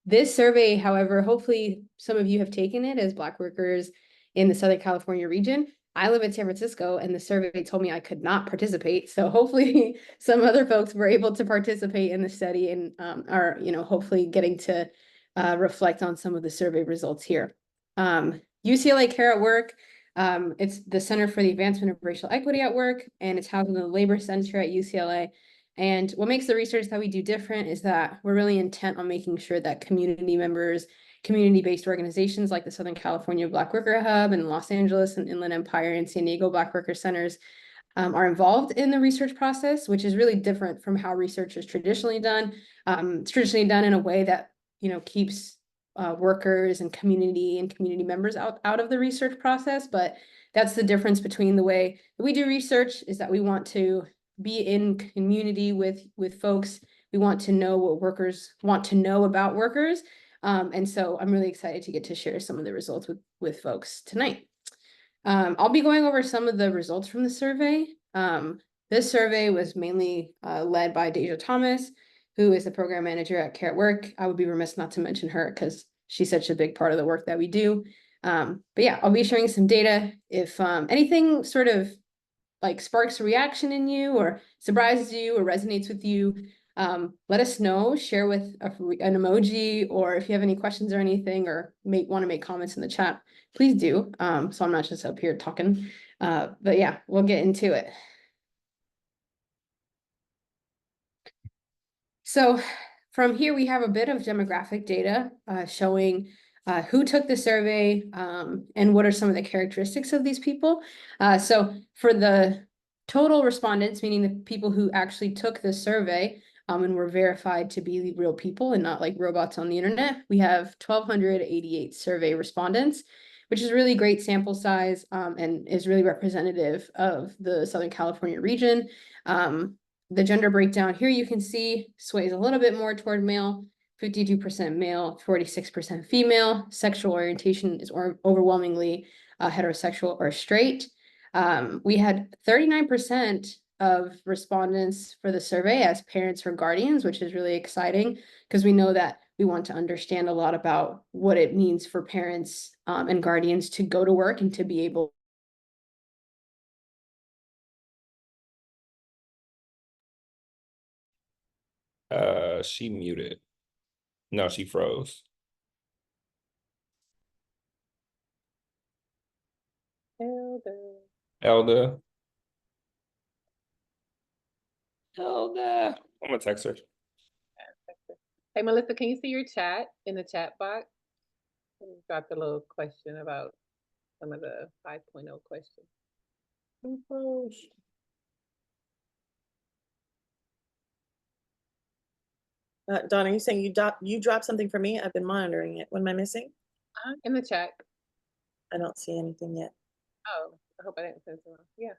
R: This survey, however, hopefully some of you have taken it as Black workers in the Southern California region. I live in San Francisco and the survey told me I could not participate. So hopefully some other folks were able to participate in the study and are, hopefully getting to reflect on some of the survey results here. UCLA Care at Work, it's the Center for the Advancement of Racial Equity at Work, and it's housed in the Labor Center at UCLA. And what makes the research that we do different is that we're really intent on making sure that community members, community-based organizations like the Southern California Black Worker Hub and Los Angeles and Inland Empire and San Diego Black Worker Centers are involved in the research process, which is really different from how research is traditionally done. It's traditionally done in a way that, keeps workers and community members out of the research process. But that's the difference between the way that we do research, is that we want to be in community with folks. We want to know what workers want to know about workers. And so I'm really excited to get to share some of the results with folks tonight. I'll be going over some of the results from the survey. This survey was mainly led by Deja Thomas, who is the program manager at Care at Work. I would be remiss not to mention her because she's such a big part of the work that we do. But yeah, I'll be sharing some data. If anything sort of like sparks a reaction in you or surprises you or resonates with you, let us know, share with an emoji, or if you have any questions or anything, or want to make comments in the chat, please do. So I'm not just up here talking, but yeah, we'll get into it. So from here, we have a bit of demographic data showing who took the survey and what are some of the characteristics of these people. So for the total respondents, meaning the people who actually took the survey and were verified to be real people and not like robots on the internet, we have 1,288 survey respondents, which is a really great sample size and is really representative of the Southern California region. The gender breakdown here you can see sways a little bit more toward male, 52% male, 46% female. Sexual orientation is overwhelmingly heterosexual or straight. We had 39% of respondents for the survey as parents or guardians, which is really exciting because we know that we want to understand a lot about what it means for parents and guardians to go to work and to be able
A: She muted. No, she froze. Elda. I'm gonna text her.
E: Hey, Melissa, can you see your chat in the chat box? Dropped a little question about some of the 5.0 questions.
C: Donna, are you saying you dropped something for me? I've been monitoring it. What am I missing?
E: In the chat.
C: I don't see anything yet.
E: Oh, I hope I didn't send it wrong. Yeah.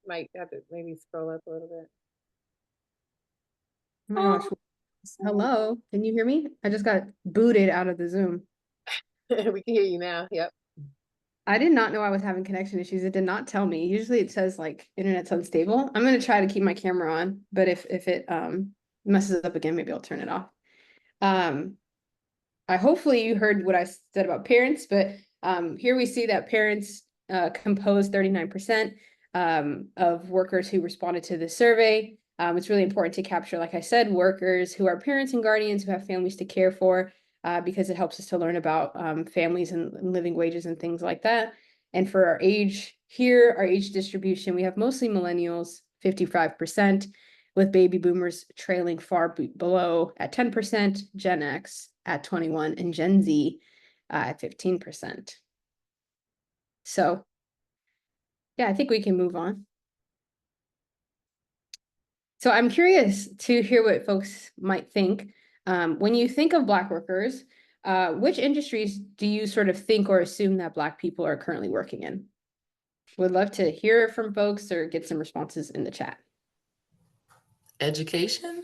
E: Might have to maybe scroll up a little bit.
R: Oh my gosh. Hello, can you hear me? I just got booted out of the Zoom.
E: We can hear you now. Yep.
R: I did not know I was having connection issues. It did not tell me. Usually it says like internet's unstable. I'm gonna try to keep my camera on, but if it messes up again, maybe I'll turn it off. I hopefully you heard what I said about parents, but here we see that parents compose 39% of workers who responded to the survey. It's really important to capture, like I said, workers who are parents and guardians who have families to care for, because it helps us to learn about families and living wages and things like that. And for our age here, our age distribution, we have mostly millennials, 55%, with baby boomers trailing far below at 10%, Gen X at 21, and Gen Z at 15%. So yeah, I think we can move on. So I'm curious to hear what folks might think. When you think of Black workers, which industries do you sort of think or assume that Black people are currently working in? Would love to hear from folks or get some responses in the chat.
S: Education?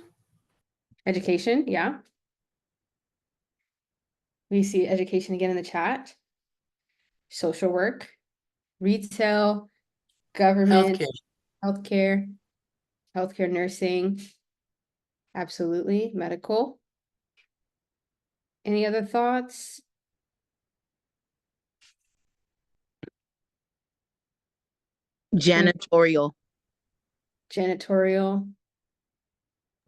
R: Education, yeah. We see education again in the chat. Social work, retail, government, healthcare, nursing, absolutely, medical. Any other thoughts?
T: Janitorial.
R: Janitorial.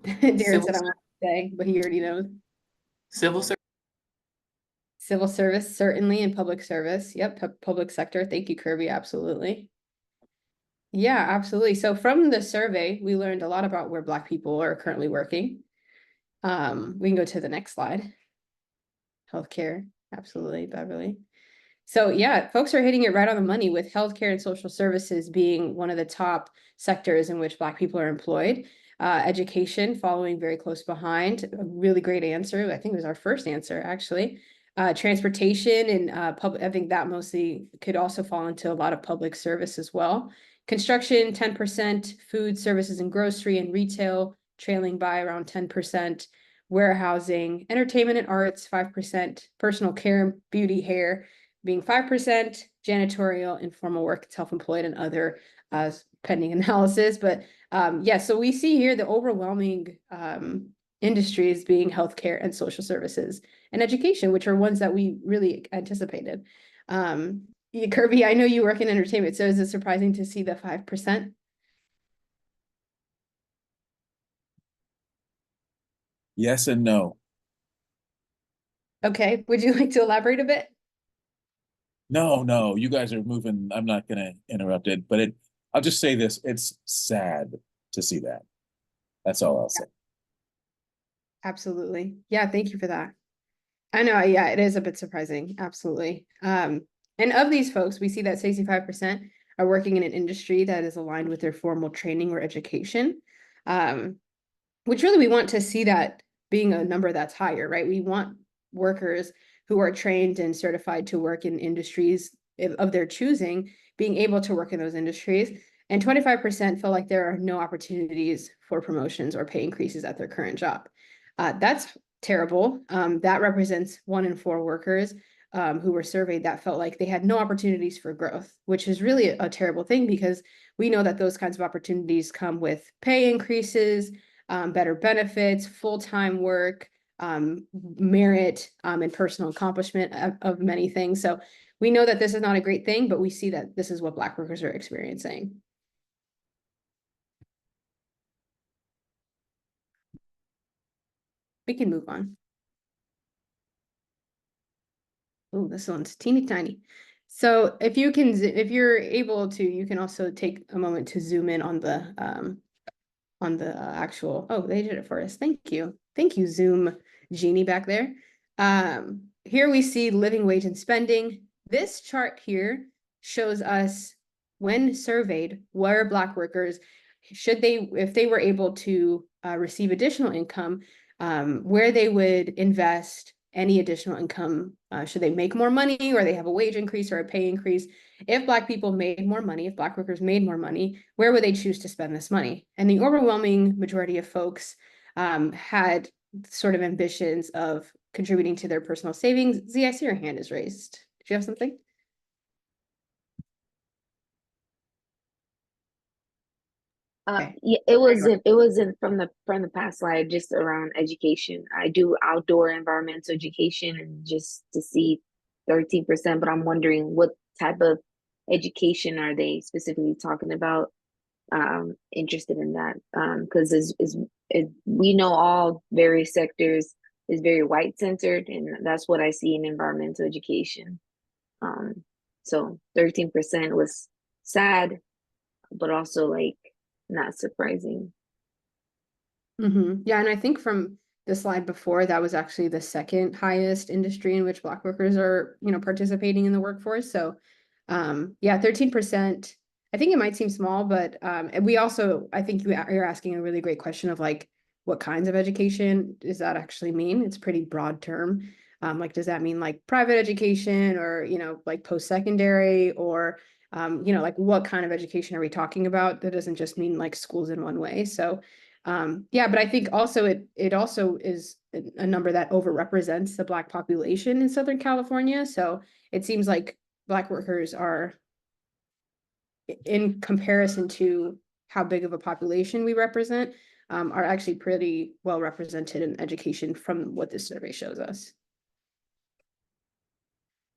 R: Darren said I want to say, but he already knows.
S: Civil service.
R: Civil service, certainly, and public service. Yep, public sector. Thank you, Kirby. Absolutely. Yeah, absolutely. So from the survey, we learned a lot about where Black people are currently working. We can go to the next slide. Healthcare, absolutely, Beverly. So yeah, folks are hitting it right on the money, with healthcare and social services being one of the top sectors in which Black people are employed. Education following very close behind. A really great answer. I think it was our first answer, actually. Transportation and public, I think that mostly could also fall into a lot of public service as well. Construction, 10%, food, services, and grocery and retail trailing by around 10%, warehousing, entertainment and arts, 5%, personal care, beauty, hair being 5%, janitorial, informal work, self-employed, and other pending analysis. But yeah, so we see here the overwhelming industries being healthcare and social services and education, which are ones that we really anticipated. Kirby, I know you work in entertainment, so is it surprising to see the 5%?
U: Yes and no.
R: Okay, would you like to elaborate a bit?
U: No, you guys are moving. I'm not gonna interrupt it, but I'll just say this, it's sad to see that. That's all I'll say.
R: Absolutely. Yeah, thank you for that. I know, yeah, it is a bit surprising. Absolutely. And of these folks, we see that 65% are working in an industry that is aligned with their formal training or education. Which really we want to see that being a number that's higher, right? We want workers who are trained and certified to work in industries of their choosing, being able to work in those industries. And 25% feel like there are no opportunities for promotions or pay increases at their current job. That's terrible. That represents 1 in 4 workers who were surveyed that felt like they had no opportunities for growth, which is really a terrible thing, because we know that those kinds of opportunities come with pay increases, better benefits, full-time work, merit, and personal accomplishment of many things. So we know that this is not a great thing, but we see that this is what Black workers are experiencing. We can move on. Oh, this one's teeny tiny. So if you're able to, you can also take a moment to zoom in on the actual, oh, they did it for us. Thank you. Thank you, Zoom Genie back there. Here we see living wage and spending. This chart here shows us, when surveyed, where Black workers, if they were able to receive additional income, where they would invest any additional income, should they make more money or they have a wage increase or a pay increase. If Black people made more money, if Black workers made more money, where would they choose to spend this money? And the overwhelming majority of folks had sort of ambitions of contributing to their personal savings. Z, I see your hand is raised. Do you have something?
S: Yeah, it wasn't from the past slide, just around education. I do outdoor environmental education and just to see 13%, but I'm wondering what type of education are they specifically talking about? Interested in that. Because we know all various sectors is very white centered, and that's what I see in environmental education. So 13% was sad, but also like not surprising.
R: Yeah, and I think from the slide before, that was actually the second highest industry in which Black workers are, participating in the workforce. So, yeah, 13%. I think it might seem small, but and we also, I think you're asking a really great question of like, what kinds of education does that actually mean? It's a pretty broad term. Like, does that mean like private education or, like post-secondary or, like what kind of education are we talking about? That doesn't just mean like schools in one way. So, yeah, but I think also it also is a number that overrepresents the Black population in Southern California. So it seems like Black workers are, in comparison to how big of a population we represent, are actually pretty well represented in education from what this survey shows us.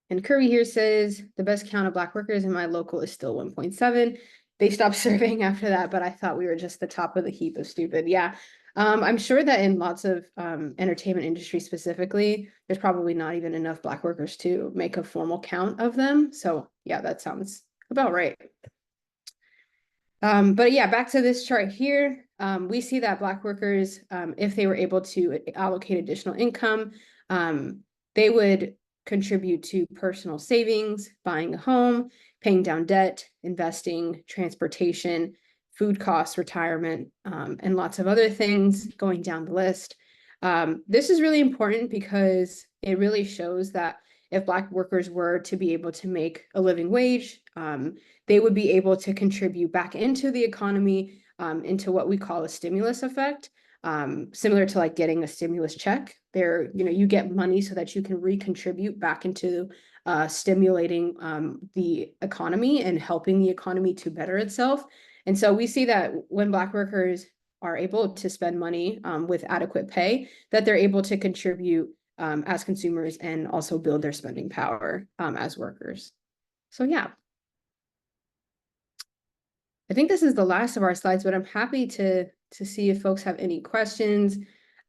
R: And Curry here says the best count of Black workers in my local is still 1.7. They stopped surveying after that, but I thought we were just the top of the heap of stupid. Yeah. I'm sure that in lots of entertainment industry specifically, there's probably not even enough Black workers to make a formal count of them. So yeah, that sounds about right. But yeah, back to this chart here, we see that Black workers, if they were able to allocate additional income, they would contribute to personal savings, buying a home, paying down debt, investing, transportation, food costs, retirement, and lots of other things going down the list. This is really important because it really shows that if Black workers were to be able to make a living wage, they would be able to contribute back into the economy, into what we call a stimulus effect, similar to like getting a stimulus check. There, you get money so that you can recontribute back into stimulating the economy and helping the economy to better itself. And so we see that when Black workers are able to spend money with adequate pay, that they're able to contribute as consumers and also build their spending power as workers. So yeah. I think this is the last of our slides, but I'm happy to see if folks have any questions.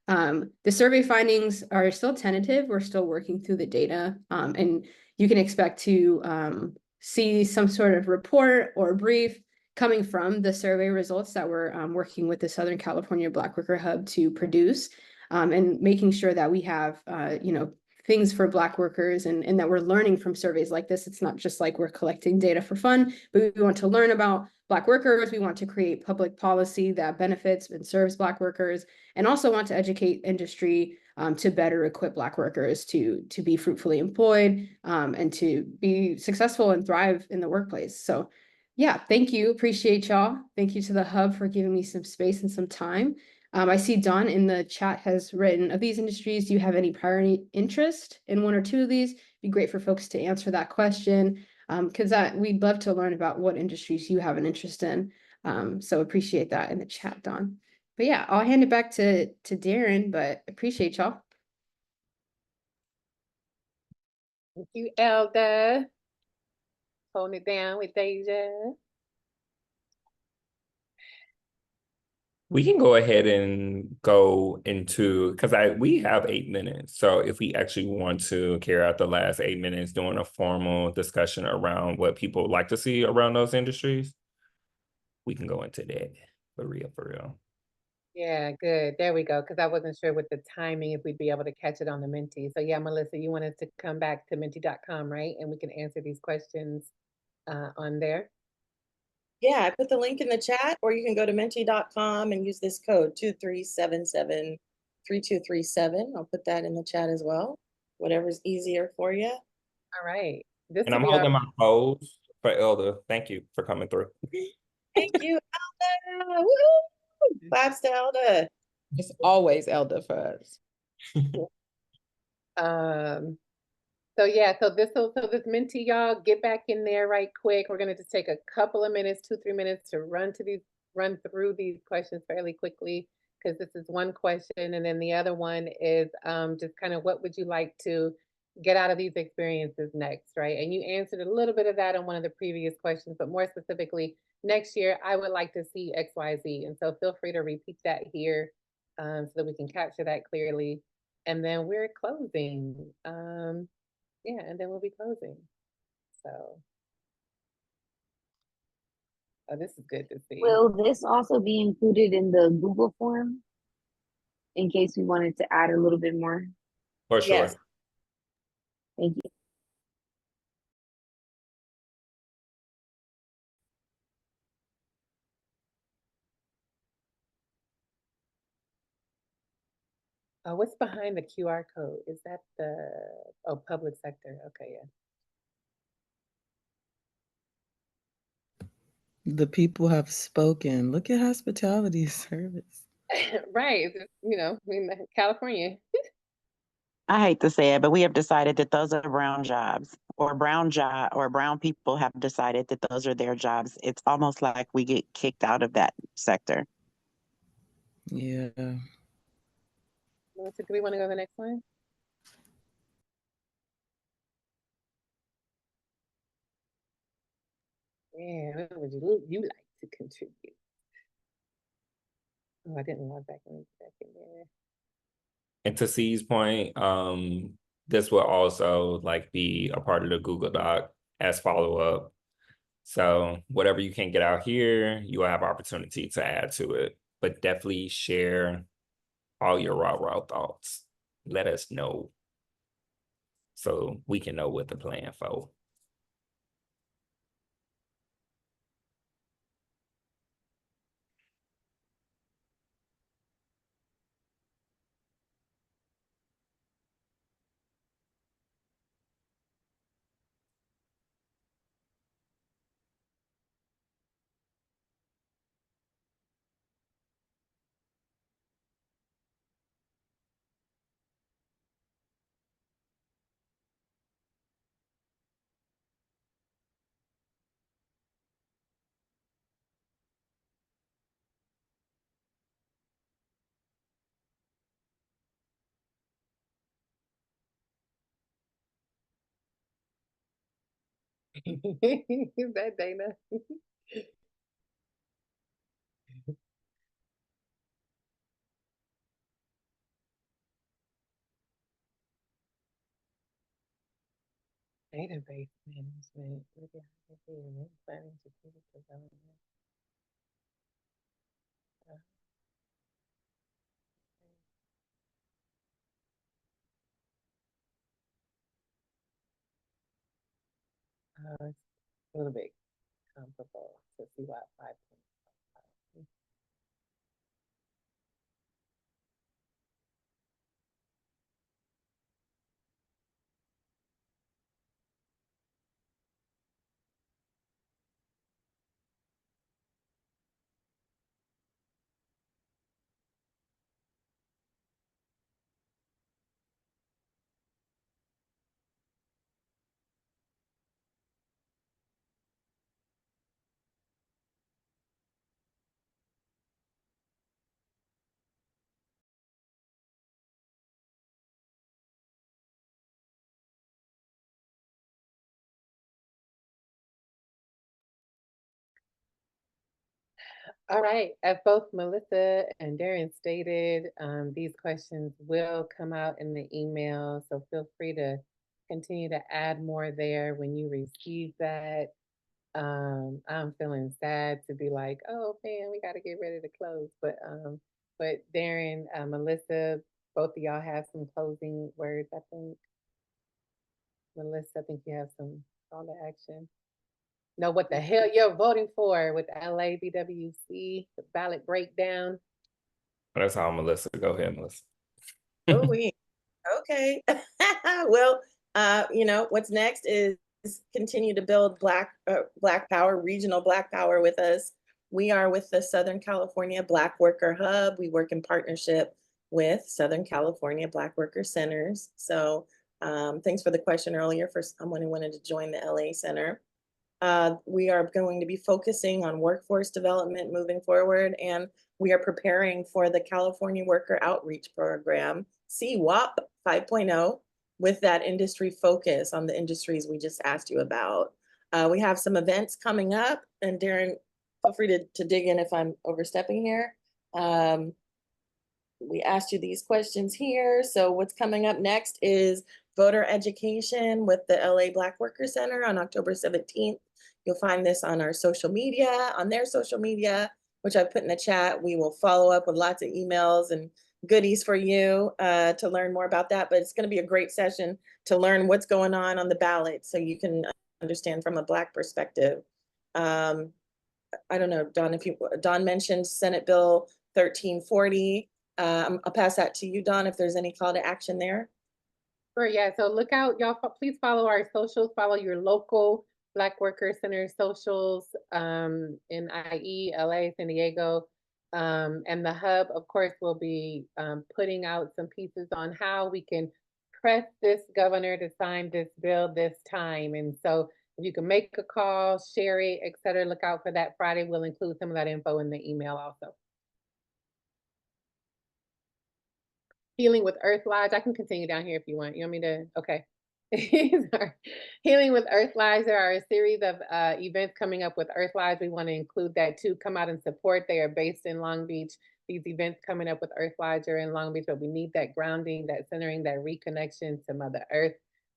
R: The survey findings are still tentative. We're still working through the data, and you can expect to see some sort of report or brief coming from the survey results that we're working with the Southern California Black Worker Hub to produce, and making sure that we have, things for Black workers and that we're learning from surveys like this. It's not just like we're collecting data for fun, but we want to learn about Black workers. We want to create public policy that benefits and serves Black workers, and also want to educate industry to better equip Black workers to be fruitfully employed and to be successful and thrive in the workplace. So yeah, thank you. Appreciate y'all. Thank you to the Hub for giving me some space and some time. I see Don in the chat has written, of these industries, do you have any priority interest in one or two of these? It'd be great for folks to answer that question, because we'd love to learn about what industries you have an interest in. So appreciate that in the chat, Don. But yeah, I'll hand it back to Darren, but appreciate y'all.
E: Thank you, Elda. Holding it down with Deja.
A: We can go ahead and go into, because we have 8 minutes. So if we actually want to carry out the last 8 minutes doing a formal discussion around what people like to see around those industries, we can go into that for real.
E: Yeah, good. There we go. Because I wasn't sure with the timing if we'd be able to catch it on the Menti. So yeah, Melissa, you wanted to come back to menti.com, right? And we can answer these questions on there.
C: Yeah, I put the link in the chat, or you can go to menti.com and use this code 23773237. I'll put that in the chat as well. whatever's easier for you.
E: All right. This
A: And
E: will
A: I'm
E: be our
A: holding my pose for Elder. Thank you for coming through.
C: Thank you, Elda. Woo! Claps to Elda.
Q: It's always Elder for us.
E: So yeah, so this mentee, y'all get back in there right quick. We're gonna just take a couple of minutes, 2-3 minutes to run through these questions fairly quickly, because this is one question, and then the other one is just kind of what would you like to get out of these experiences next, right? And you answered a little bit of that on one of the previous questions, but more specifically, next year I would like to see XYZ, and so feel free to repeat that here so that we can capture that clearly. And then we're closing. Yeah, and then we'll be closing. So, oh, this is good to see.
S: Will this also be included in the Google form in case we wanted to add a little bit more?
A: For sure.
C: Yes.
S: Thank you.
E: What's behind the QR code? Is that the public sector? Okay,
B: The people have spoken. Look at hospitality service.
E: yeah. Right. I mean, California.
T: I hate to say it, but we have decided that those are brown jobs, or brown people have decided that those are their jobs. It's almost like we get kicked out of that sector.
B: Yeah.
E: Melissa, do we want to go to the next one? Yeah, what would you like to contribute? Oh, I didn't log back in there.
A: And to C's point, this will also like be a part of the Google Doc as follow-up. So whatever you can get out here, you will have opportunity to add to it, but definitely share all your raw thoughts. Let us know so we can know what to plan for.
E: Is that Dana? Database management. Planning strategic development. It's a little bit comparable to CWOP 5.5. All right, as both Melissa and Darren stated, these questions will come out in the email, so feel free to continue to add more there when you receive that. I'm feeling sad to be like, oh man, we got to get ready to close, but Darren, Melissa, both of y'all have some closing words, I think. Melissa, I think you have some call to action. Know what the hell you're voting for with LABWC, the ballot breakdown.
A: That's how Melissa. Go ahead, Melissa.
C: Oh, Okay. Well, you know, what's next is continue to build Black Power, regional Black Power with us. We are with the Southern California Black Worker Hub. We work in partnership with Southern California Black Worker Centers. So thanks for the question earlier for someone who wanted to join the LA Center. We are going to be focusing on workforce development moving forward, and we are preparing for the California Worker Outreach Program, CWOP 5.0, with that industry focus on the industries we just asked you about. We have some events coming up, and Darren, feel free to dig in if I'm overstepping here. We asked you these questions here. So what's coming up next is voter education with the LA Black Worker Center on October 17th. You'll find this on our social media, on their social media, which I put in the chat. We will follow up with lots of emails and goodies for you to learn more about that. But it's going to be a great session to learn what's going on the ballot so you can understand from a Black perspective. I don't know, Don, Don mentioned Senate Bill 1340. I'll pass that to you, Don, if there's any call to action there.
E: Sure, yeah. So look out, y'all. Please follow our socials. Follow your local Black Worker Center socials in IE, LA, San Diego. And the hub, of course, will be putting out some pieces on how we can press this governor to sign this bill this time. And so if you can make a call, share it, et cetera, look out for that Friday. We'll include some of that info in the email also. Healing with Earth Lodge. I can continue down here if you want. You want me to? Okay. Healing with Earth Lodge. There are a series of events coming up with Earth Lodge. We want to include that too. Come out and support. They are based in Long Beach. These events coming up with Earth Lodge are in Long Beach, but we need that grounding, that centering, that reconnection to Mother Earth.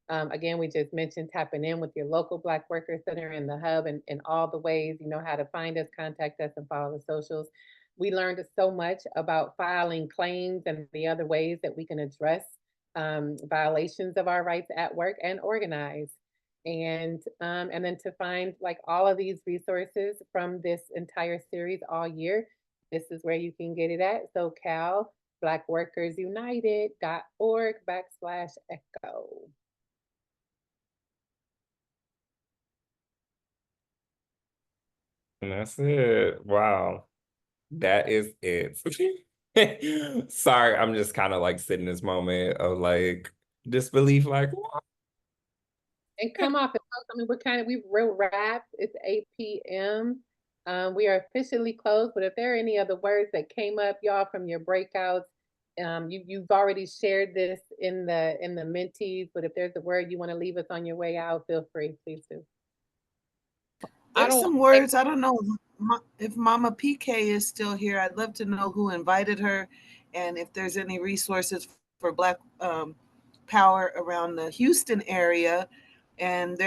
E: Again, we just mentioned tapping in with your local Black Worker Center and the hub and all the ways you know how to find us, contact us, and follow the socials. We learned so much about filing claims and the other ways that we can address violations of our rights at work and organize. And then to find like all of these resources from this entire series all year, this is where you can get it at SoCal Black Workers United.org/echo.
A: And that's it. Wow. That is it. Sorry, I'm just kind of like sitting in this moment of like disbelief, like, what?
E: And come off. I mean, we've real wrapped. It's 8 p.m. We are officially closed, but if there are any other words that came up, y'all, from your breakouts, you've already shared this in the mentees, but if there's a word you want to leave us on your way out, feel free, please do.
F: There's some words. I don't know if Mama PK is still here. I'd love to know who invited her and if there's any resources for Black Power around the Houston area. And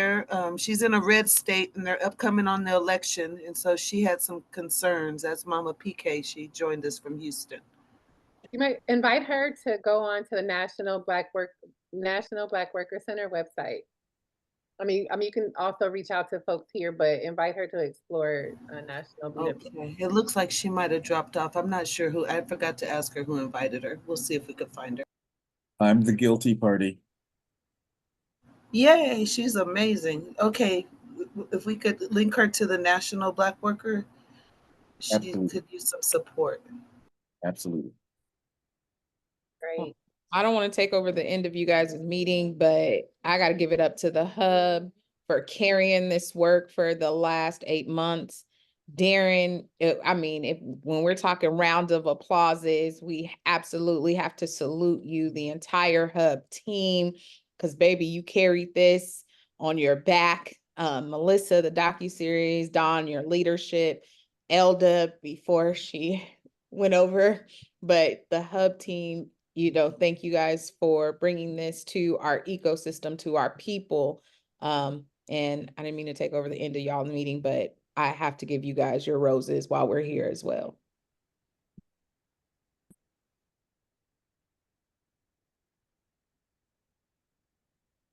F: she's in a red state and they're upcoming on the election. And so she had some concerns. That's Mama PK. She joined us from Houston.
E: You might invite her to go on to the National Black Worker Center website. I mean, you can also reach out to folks here, but invite her to explore National BWC.
F: Okay. It looks like she might have dropped off. I'm not sure who. I forgot to ask her who invited her. We'll see if we could find her.
U: I'm the guilty party.
F: Yay, she's amazing. Okay, if we could link her to the National Black Worker, she could use some support.
U: Absolutely.
E: Great.
Q: I don't want to take over the end of you guys' meeting, but I got to give it up to the hub for carrying this work for the last 8 months. Darren, when we're talking round of applauses, we absolutely have to salute you, the entire hub team, because baby, you carried this on your back. Melissa, the docu-series, Dawn, your leadership, Elda before she went over, but the hub team, thank you guys for bringing this to our ecosystem, to our people. And I didn't mean to take over the end of y'all's meeting, but I have to give you guys your roses while we're here as well.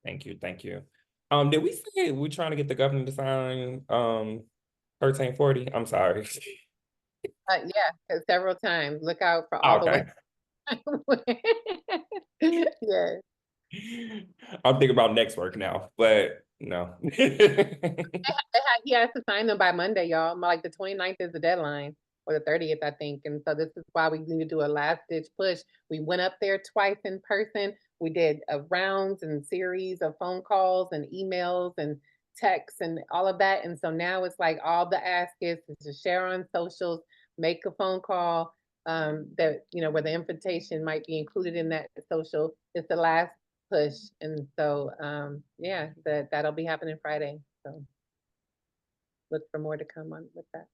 A: Thank you. Thank you. Did we say we're trying to get the governor to sign 1340? I'm sorry.
E: Yeah, several times. Look out for all the way. Yeah.
A: I'm thinking about next work now, but no.
E: He has to sign them by Monday, y'all. Like the 29th is the deadline, or the 30th, I think. And so this is why we need to do a last ditch push. We went up there twice in person. We did rounds and series of phone calls and emails and texts and all of that. And so now it's like all the ask is to share on socials, make a phone call, that, you know, where the invitation might be included in that social. It's the last push. And so yeah, that'll be happening Friday. So look for more to come on with that.